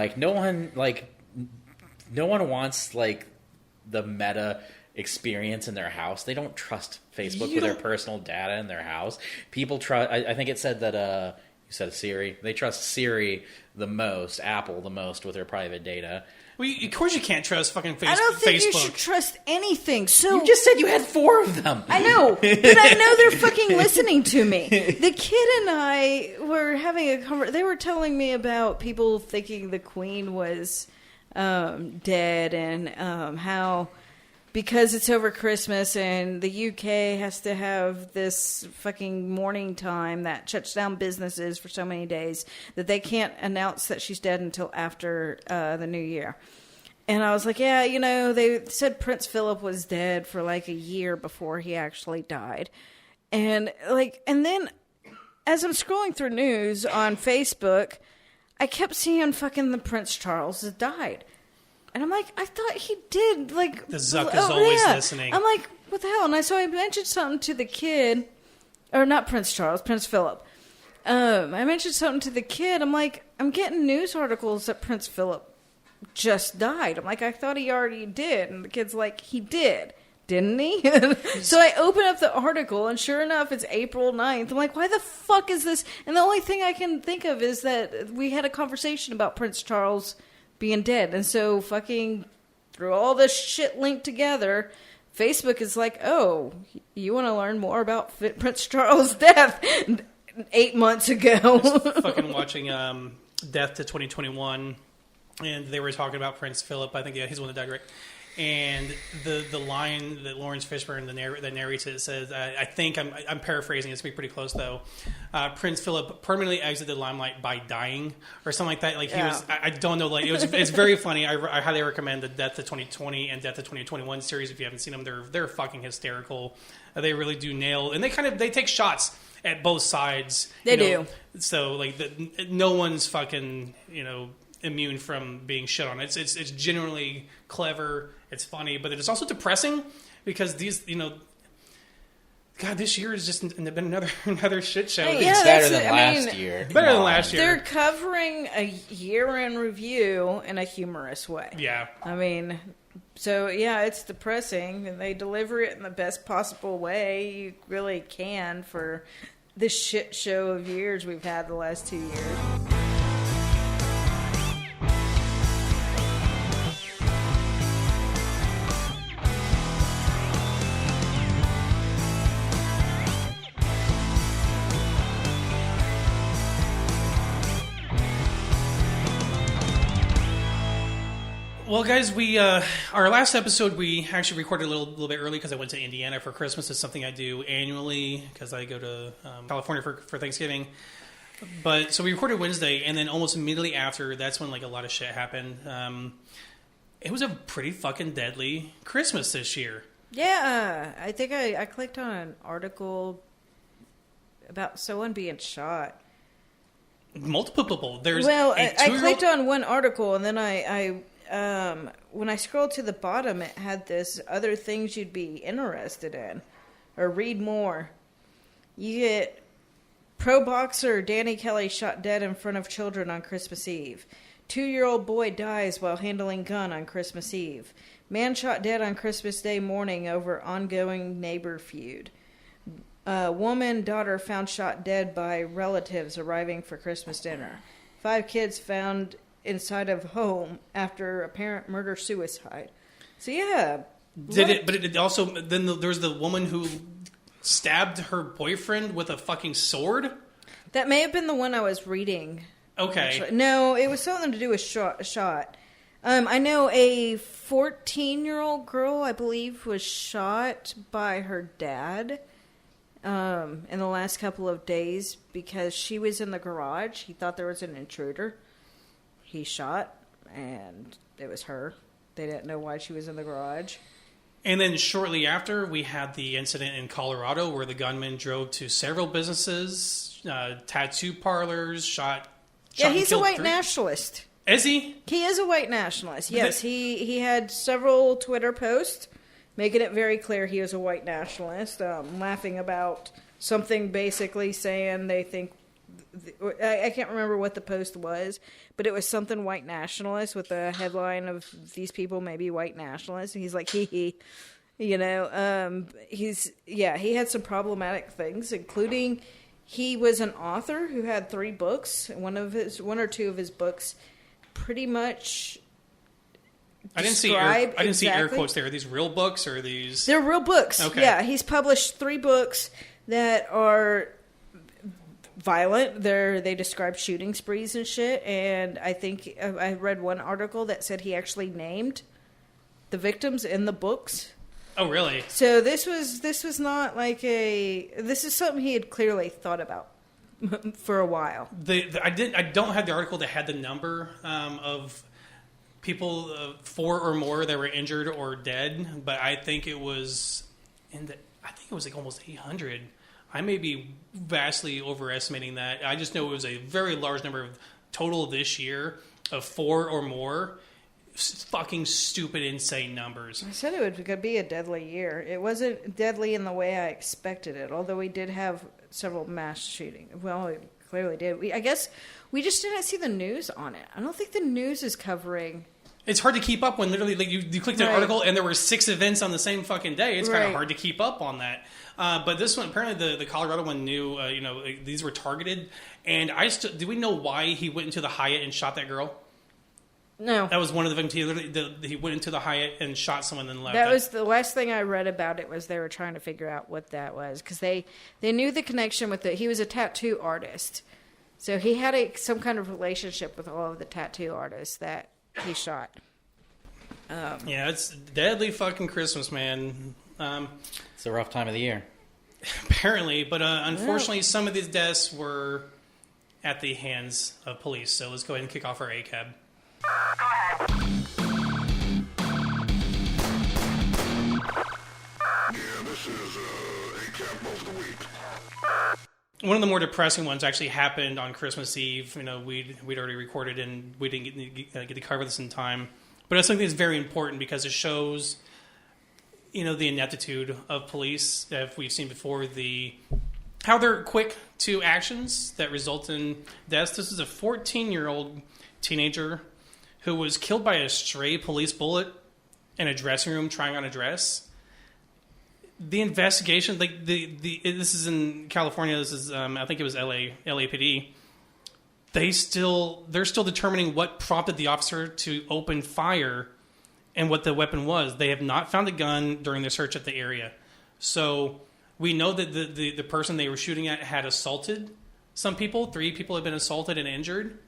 no one wants the Meta experience in their house. They don't trust Facebook with their personal data in their house. People trust. I think it said that you said Siri. They trust Siri the most, Apple the most with their private data.
Well, of course you can't trust fucking Facebook.
I don't think you should trust anything. So
you just said you had 4 of them.
I know, but I know they're fucking listening to me. The kid and I were having a conversation. They were telling me about people thinking the Queen was dead, and how because it's over Christmas and the UK has to have this fucking mourning time that shuts down businesses for so many days that they can't announce that she's dead until after the New Year. And I was like, yeah, they said Prince Philip was dead for a year before he actually died. And then as I'm scrolling through news on Facebook, I kept seeing fucking the Prince Charles has died. And I'm like, I thought he did. The
Zuck is always listening.
I'm like, what the hell? And so I mentioned something to the kid, or not Prince Charles, Prince Philip. I mentioned something to the kid. I'm like, I'm getting news articles that Prince Philip just died. I'm like, I thought he already did. And the kid's like, he did. Didn't he? So I open up the article, and sure enough, it's April 9th. I'm like, why the fuck is this? And the only thing I can think of is that we had a conversation about Prince Charles being dead. And so fucking through all this shit linked together, Facebook is like, oh, you want to learn more about Prince Charles' death 8 months ago?
I was fucking watching Death to 2021, and they were talking about Prince Philip. I think, yeah, he's the one that died, right? And the line that Lawrence Fishburne that narrates it says, I think I'm paraphrasing. It's pretty close though. Prince Philip permanently exited the limelight by dying, or something like that. Like he was, I don't know. Like it's very funny. I highly recommend the Death to 2020 and Death to 2021 series if you haven't seen them. They're fucking hysterical. They really do nail, and they take shots at both sides.
They do.
So like no one's fucking immune from being shit on. It's genuinely clever. It's funny, but it's also depressing because these, God, this year has just been another shit show.
Hey,
It's better than last year.
Better than last year.
They're covering a year in review in a humorous way.
Yeah.
I mean, so yeah, it's depressing, and they deliver it in the best possible way you really can for this shit show of years we've had the last 2 years.
Well, guys, we our last episode we actually recorded a little bit early because I went to Indiana for Christmas. It's something I do annually because I go to California for Thanksgiving. But so we recorded Wednesday, and then almost immediately after, that's when like a lot of shit happened. It was a pretty fucking deadly Christmas this year.
Yeah, I think I clicked on an article about someone being shot.
Multiple people. There's
I clicked on one article, and then I when I scrolled to the bottom, it had this other things you'd be interested in or read more. You get pro boxer Danny Kelly shot dead in front of children on Christmas Eve. 2-year-old boy dies while handling gun on Christmas Eve. Man shot dead on Christmas Day morning over ongoing neighbor feud. Woman daughter found shot dead by relatives arriving for Christmas dinner. 5 kids found inside of home after apparent murder-suicide. So yeah.
But it also, then there was the woman who stabbed her boyfriend with a fucking sword?
That may have been the one I was reading.
Okay.
Actually. No, it was something to do with shot. I know a 14-year-old girl, I believe, was shot by her dad in the last couple of days because she was in the garage. He thought there was an intruder. He shot, and it was her. They didn't know why she was in the garage.
And then shortly after, we had the incident in Colorado where the gunman drove to several businesses, tattoo parlors, shot
Yeah, he's a white
3.
nationalist.
Is he?
He is a white nationalist. Yes, he had several Twitter posts making it very clear he was a white nationalist, laughing about something basically saying they think... I can't remember what the post was, but it was something white nationalist with the headline of these people may be white nationalists. And he's like, he had some problematic things, including he was an author who had 3 books. One or two of his books pretty much
I didn't see air quotes there. Are these real books or are these?
They're real books.
Okay.
Yeah, he's published 3 books that are violent. They describe shooting sprees and shit. And I think I read one article that said he actually named the victims in the books.
Oh, really?
So this was not like this is something he had clearly thought about for a while.
I don't have the article that had the number of people 4 or more that were injured or dead, but I think it was like almost 800. I may be vastly overestimating that. I just know it was a very large number of total this year of 4 or more. Fucking stupid, insane numbers.
I said it would be a deadly year. It wasn't deadly in the way I expected it, although we did have several mass shootings. Well, it clearly did. I guess we just didn't see the news on it. I don't think the news is covering
It's hard to keep up when literally like, you clicked an article and there were 6 events on the same fucking day. It's kind of hard to keep up on that. But this one, apparently the Colorado one knew, these were targeted. And do we know why he went into the Hyatt and shot that girl?
No.
That was one of the victims. He went into the Hyatt and shot someone and left.
That was the last thing I read about it, was they were trying to figure out what that was. Because they knew the connection with he was a tattoo artist. So he had some kind of relationship with all of the tattoo artists that he shot.
Yeah, it's deadly fucking Christmas, man.
It's a rough time of the year.
Apparently, but unfortunately, some of these deaths were at the hands of police. So let's go ahead and kick off our ACAB.
Go ahead.
Yeah, this is ACAB of the week.
One of the more depressing ones actually happened on Christmas Eve. We'd already recorded and we didn't get to cover this in time. But it's something that's very important because it shows, the ineptitude of police. If we've seen before, how they're quick to actions that result in deaths. This is a 14-year-old teenager who was killed by a stray police bullet in a dressing room trying on a dress. The investigation, this is in California. This is, I think it was LAPD. They're still determining what prompted the officer to open fire and what the weapon was. They have not found a gun during the search at the area. So we know that the person they were shooting at had assaulted some people. 3 people have been assaulted and injured.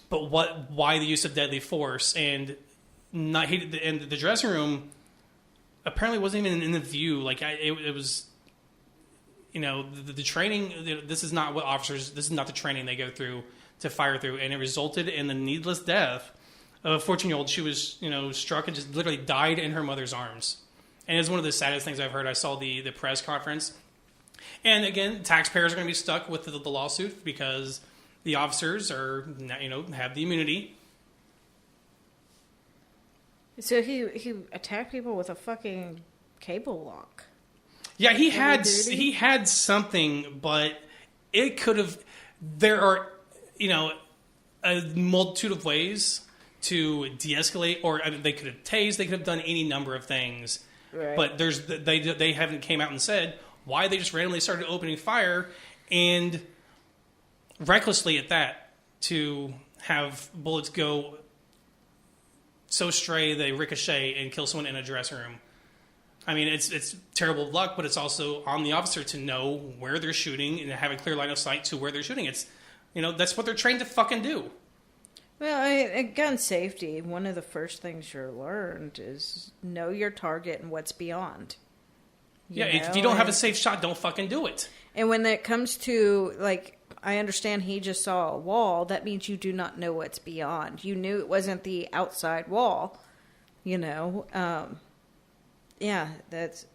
But why the use of deadly force? And the dressing room apparently wasn't even in the view. Like it was, the training. This is not what officers. This is not the training they go through to fire through, and it resulted in the needless death of a 14-year-old. She was, struck and just literally died in her mother's arms. And it's one of the saddest things I've heard. I saw the press conference, and again, taxpayers are going to be stuck with the lawsuit because the officers have the immunity.
So he attacked people with a fucking cable lock.
Yeah, he had something, but it could have. There are, a multitude of ways to de-escalate, or they could have tased. They could have done any number of things. Right. But they haven't came out and said why they just randomly started opening fire and recklessly at that, to have bullets go so stray they ricochet and kill someone in a dressing room. I mean, it's terrible luck, but it's also on the officer to know where they're shooting and have a clear line of sight to where they're shooting. It's, that's what they're trained to fucking do.
Well, gun safety, one of the first things you're learned is know your target and what's beyond.
If you don't have a safe shot, don't fucking do it. And
when it comes to, I understand he just saw a wall, that means you do not know what's beyond. You knew it wasn't the outside wall, yeah, that's...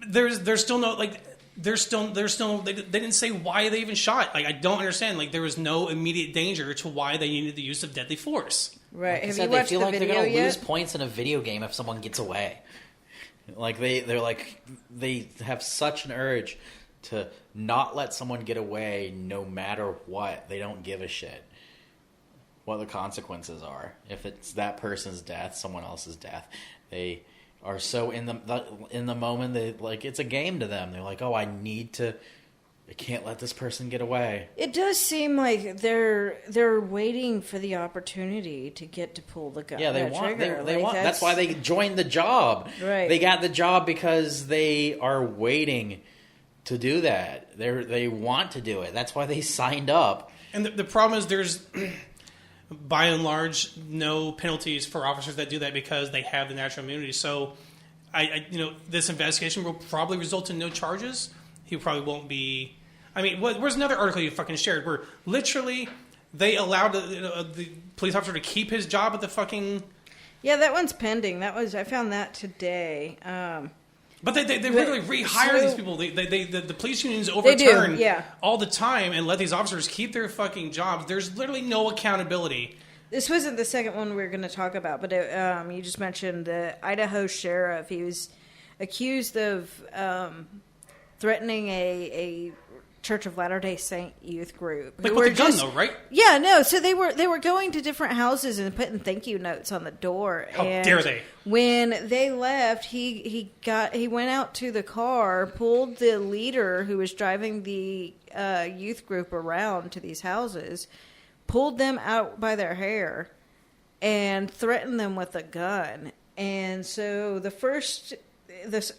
There's still no, they didn't say why they even shot. I don't understand. There was no immediate danger to why they needed the use of deadly force.
Right.
Have you watched the video yet? They feel like they're going to lose points in a video game if someone gets away. They have such an urge to not let someone get away no matter what. They don't give a shit what the consequences are. If it's that person's death, someone else's death, they are so in the moment. They it's a game to them. They're like, oh, I can't let this person get away.
It does seem like they're waiting for the opportunity to get to pull the gun.
Yeah, they want. That's why they joined the job.
Right.
They got the job because they are waiting to do that. They want to do it. That's why they signed up.
And the problem is there's, by and large, no penalties for officers that do that because they have the natural immunity. So, this investigation will probably result in no charges. He probably won't be. I mean, where's another article you fucking shared where literally they allowed the police officer to keep his job at the fucking.
Yeah, that one's pending. I found that today.
But they really rehire these people. The police unions overturn all the time and let these officers keep their fucking jobs. There's literally no accountability.
This wasn't the second one we were going to talk about, but you just mentioned the Idaho sheriff. He was accused of threatening a Church of Latter-day Saint youth group.
Like
who
with
were
the gun, though, right?
Yeah, no. So they were going to different houses and putting thank you notes on the door.
How
and
dare they?
When they left, he went out to the car, pulled the leader who was driving the youth group around to these houses, pulled them out by their hair, and threatened them with a gun. And so this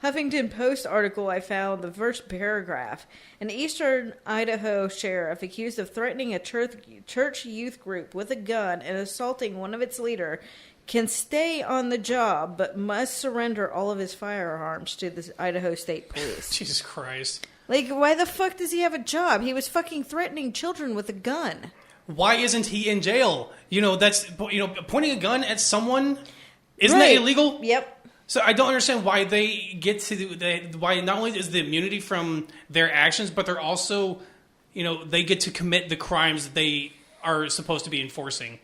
Huffington Post article I found, the first paragraph, an Eastern Idaho sheriff accused of threatening a church youth group with a gun and assaulting one of its leader can stay on the job but must surrender all of his firearms to the Idaho State Police.
Jesus Christ.
Like, why the fuck does he have a job? He was fucking threatening children with a gun.
Why isn't he in jail? That's pointing a gun at someone. Isn't
Right.
that illegal?
Yep.
So I don't understand why they get to why not only is the immunity from their actions, but they're also, they get to commit the crimes that they are supposed to be enforcing.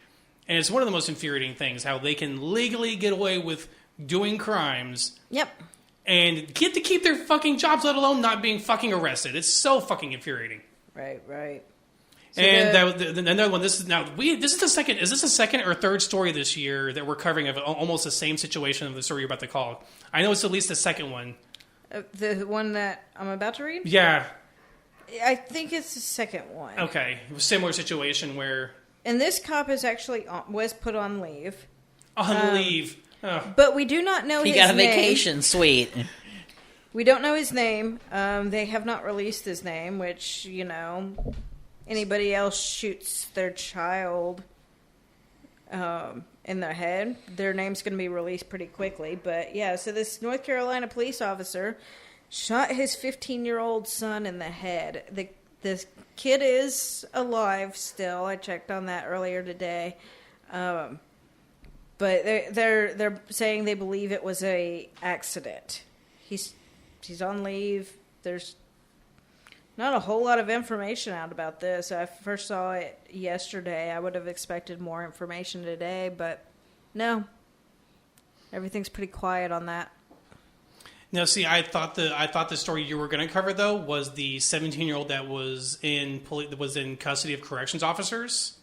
And it's one of the most infuriating things, how they can legally get away with doing crimes.
Yep.
And get to keep their fucking jobs, let alone not being fucking arrested. It's so fucking infuriating.
Right. So
Another one. This is the second. Is this the second or third story this year that we're covering of almost the same situation of the story you're about to call? I know it's at least the second one.
The one that I'm about to read?
Yeah.
I think it's the second one.
Okay. Similar situation where
And this cop is actually was put on leave.
on leave. Oh.
But we do not know
He
his
got a
name.
vacation, sweet.
We don't know his name. They have not released his name, which, anybody else shoots their child in the head, their name's going to be released pretty quickly. But, yeah, so this North Carolina police officer shot his 15-year-old son in the head. This kid is alive still. I checked on that earlier today. But they're saying they believe it was a accident. He's on leave. There's not a whole lot of information out about this. I first saw it yesterday. I would have expected more information today, but no. Everything's pretty quiet on that.
Now, see, I thought the story you were going to cover though was the 17-year-old that was in custody of corrections officers.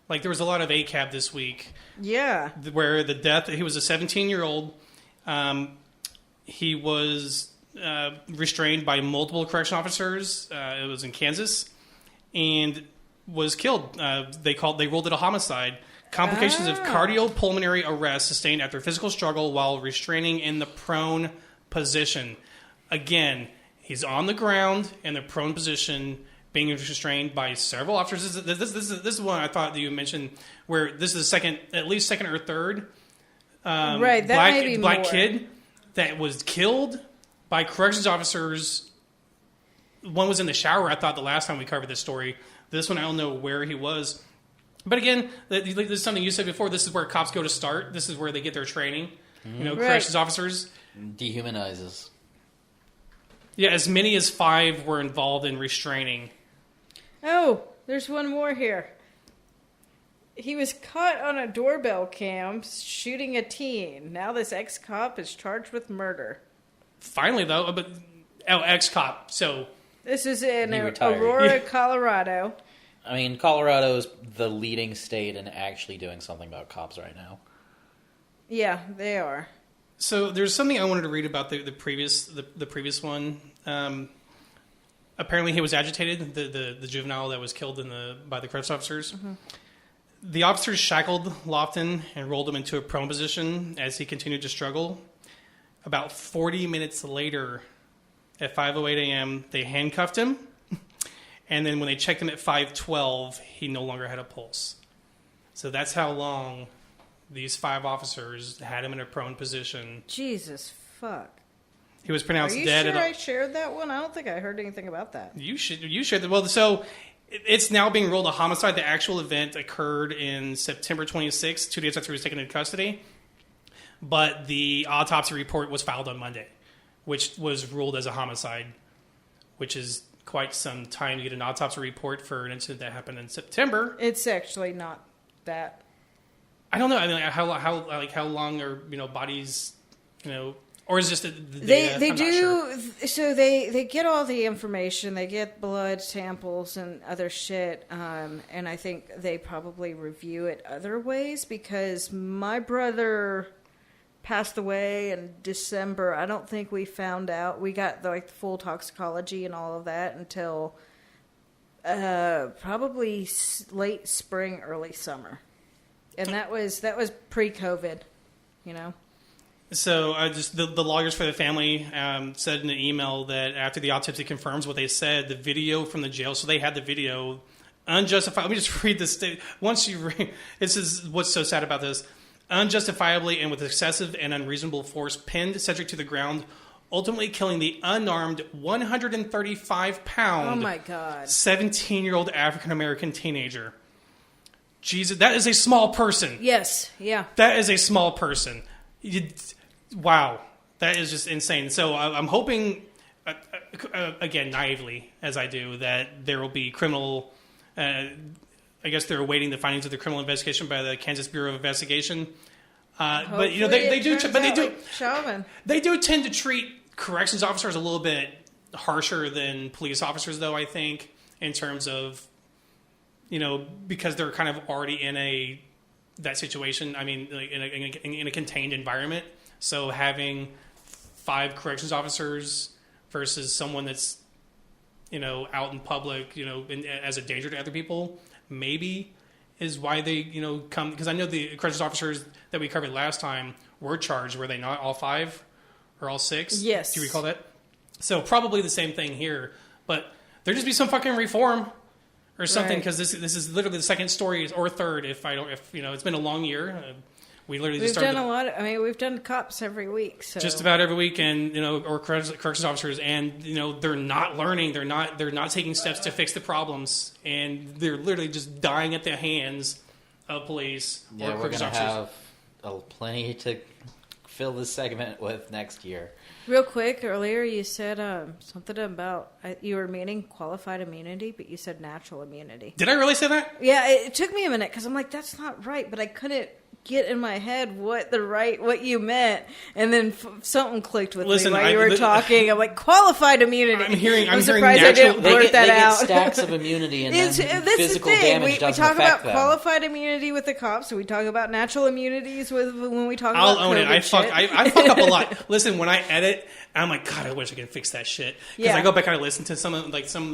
Like there was a lot of ACAB this week.
Yeah.
Where the death, he was a 17-year-old. He was restrained by multiple correction officers. It was in Kansas, and was killed. They ruled it a homicide. Complications of cardiopulmonary arrest sustained after physical struggle while restraining in the prone position. Again, he's on the ground in the prone position, being restrained by several officers. This is one I thought that you mentioned, where this is at least second or third.
Right, that may be
black
more.
kid that was killed by corrections officers. One was in the shower, I thought, the last time we covered this story. This one, I don't know where he was. But again, this is something you said before. This is where cops go to start. This is where they get their training.
Right.
Corrections officers.
Dehumanizes.
Yeah, as many as 5 were involved in restraining.
Oh, there's one more here. He was caught on a doorbell cam shooting a teen. Now this ex-cop is charged with murder.
Finally, though, but ex-cop. So
This is in
He retired.
Aurora, Colorado.
I mean, Colorado is the leading state in actually doing something about cops right now.
Yeah, they are.
So there's something I wanted to read about the previous one. Apparently, he was agitated. The juvenile that was killed by the corrections officers. Mm-hmm. The officers shackled Lofton and rolled him into a prone position as he continued to struggle. About 40 minutes later, at 5:08 a.m., they handcuffed him. And then when they checked him at 5:12, he no longer had a pulse. So that's how long these 5 officers had him in a prone position.
Jesus fuck.
He was pronounced
Are you
dead.
sure I shared that one? I don't think I heard anything about that.
You shared that. Well, so it's now being ruled a homicide. The actual event occurred in September 26th, 2 days after he was taken into custody. But the autopsy report was filed on Monday, which was ruled as a homicide, which is quite some time to get an autopsy report for an incident that happened in September.
It's actually not that.
I don't know. I mean, how long are bodies Or is it just the data?
They
I'm
do.
not sure.
So they get all the information. They get blood samples and other shit. And I think they probably review it other ways, because my brother passed away in December. I don't think we found out. We got the full toxicology and all of that until probably late spring, early summer. And that was pre-COVID, you know.
So just the lawyers for the family said in an email that after the autopsy confirms what they said, the video from the jail, so they had the video, unjustified. Let me just read this. Once you read, this is what's so sad about this. Unjustifiably and with excessive and unreasonable force pinned Cedric to the ground, ultimately killing the unarmed 135-pound,
Oh my God,
17-year-old African-American teenager. Jesus, that is a small person.
Yes, yeah.
That is a small person. Wow, that is just insane. So I'm hoping, again, naively, as I do, that there will be criminal... I guess they're awaiting the findings of the criminal investigation by the Kansas Bureau of Investigation. But you know, they do tend to treat corrections officers a little bit harsher than police officers, though, I think, in terms of, you know, because they're kind of already in that situation. I mean, like in a contained environment. So having 5 corrections officers versus someone that's, you know, out in public, you know, as a danger to other people, maybe is why they, you know, come. Because I know the corrections officers that we covered last time were charged, were they not? All 5 or all 6?
Yes.
Do you recall that? So probably the same thing here. But there just be some fucking reform or something, because this is literally the second story or third. If you know, it's been a long year. We literally
We've
just started.
done a lot. I mean, we've done cops every week. So.
Just about every week, and you know, or corrections officers, and you know, they're not learning. They're not taking steps to fix the problems, and they're literally just dying at the hands of police or
Yeah, we're
corrections
gonna
officers.
have plenty to fill this segment with next year.
Real quick, earlier you said something about you were meaning qualified immunity, but you said natural immunity.
Did I really say that?
Yeah, it took me a minute because I'm like, that's not right, but I couldn't get in my head what you meant, and then something clicked with me while you were talking. I'm like, qualified immunity.
I'm hearing
surprised
natural.
I didn't blurt that out.
They get stacks of immunity, and then physical damage doesn't
we talk
affect
about
them.
qualified immunity with the cops, and we talk about natural immunities when we talk about
I'll own it.
COVID
I fuck up a lot. Listen, when I edit, I'm like, God, I wish I could fix that shit. Because
Yeah.
I go back and I listen to some of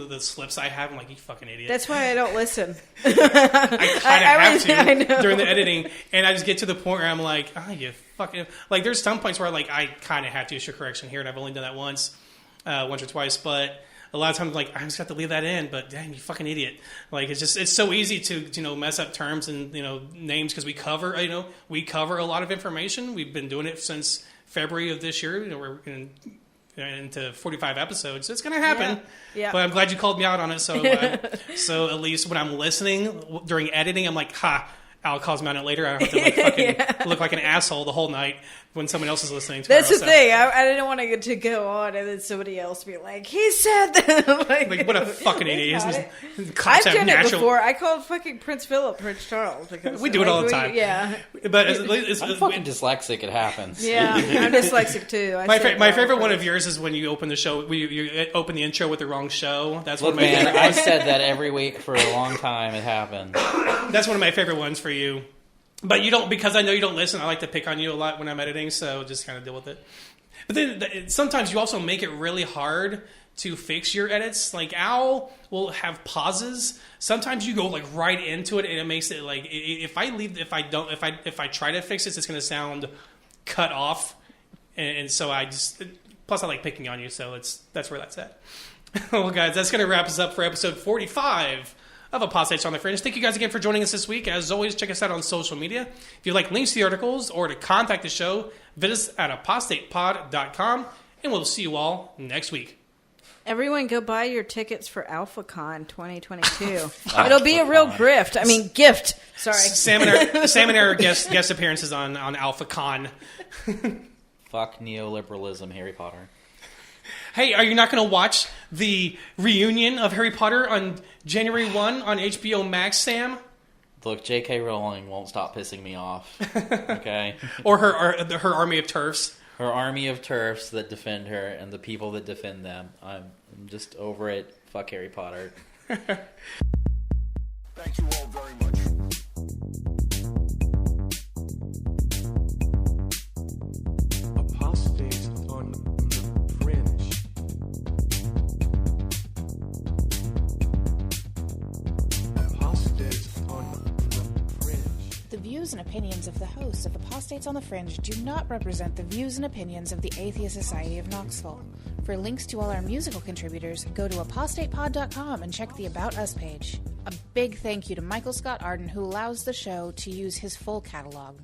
the slips I have. I'm like, you fucking idiot.
That's why I don't listen.
I kind of have
I
to
know.
during the editing, and I just get to the point where I'm like, oh, you fucking... Like, there's some points where I kind of have to issue correction here, and I've only done that once or twice, but a lot of times, like, I just have to leave that in, but dang, you fucking idiot. Like, it's so easy to, you know, mess up terms and, you know, names, because we cover a lot of information. We've been doing it since February of this year. You know, we're into 45 episodes. It's going to happen.
Yeah.
But I'm glad you called me out on it. So, so at least when I'm listening during editing, I'm like, ha, Al calls me on it later. I don't have to fucking look like an asshole the whole night when someone else is listening to it.
That's the thing. I didn't want to get to go on and then somebody else be like, he said that.
like, what a fucking idiot.
I've
Cops have
done it
natural...
before. I called fucking Prince Philip Prince Charles. Because,
We do it all the time.
Yeah.
But it's
I'm fucking dyslexic. It happens.
Yeah. I'm dyslexic too.
my favorite one of yours is when you open the show, you open the intro with the wrong show. That's
Look,
one of my
man,
favorite
I
ones.
said that every week for a long time. It happens.
That's one of my favorite ones for you. But you don't, because I know you don't listen. I like to pick on you a lot when I'm editing, so just kind of deal with it. But then sometimes you also make it really hard to fix your edits. Like Al will have pauses. Sometimes you go like right into it, and it makes it like if I try to fix this, it's going to sound cut off. And so I just, plus I like picking on you, so that's where that's at. Well, guys, that's going to wrap us up for episode 45 of Apostates on the Fringe. Thank you guys again for joining us this week. As always, check us out on social media. If you'd like links to the articles or to contact the show, visit us at apostatepod.com, and we'll see you all next week.
Everyone go buy your tickets for AlphaCon 2022. It'll be a real gift. I mean, gift. Sorry.
Sam and our guest appearances on AlphaCon.
Fuck neoliberalism, Harry Potter.
Hey, are you not going to watch the reunion of Harry Potter on January 1 on HBO Max, Sam?
Look, J.K. Rowling won't stop pissing me off. Okay?
Or her army of turfs.
her army of turfs that defend her and the people that defend them. I'm just over it. Fuck Harry Potter.
Thank you all very much.
Apostates on the fringe. Apostates on the fringe.
The views and opinions of the hosts of Apostates on the Fringe do not represent the views and opinions of the Atheist Society of Knoxville. For links to all our musical contributors, go to apostatepod.com and check the About Us page. A big thank you to Michael Scott Arden, who allows the show to use his full catalog.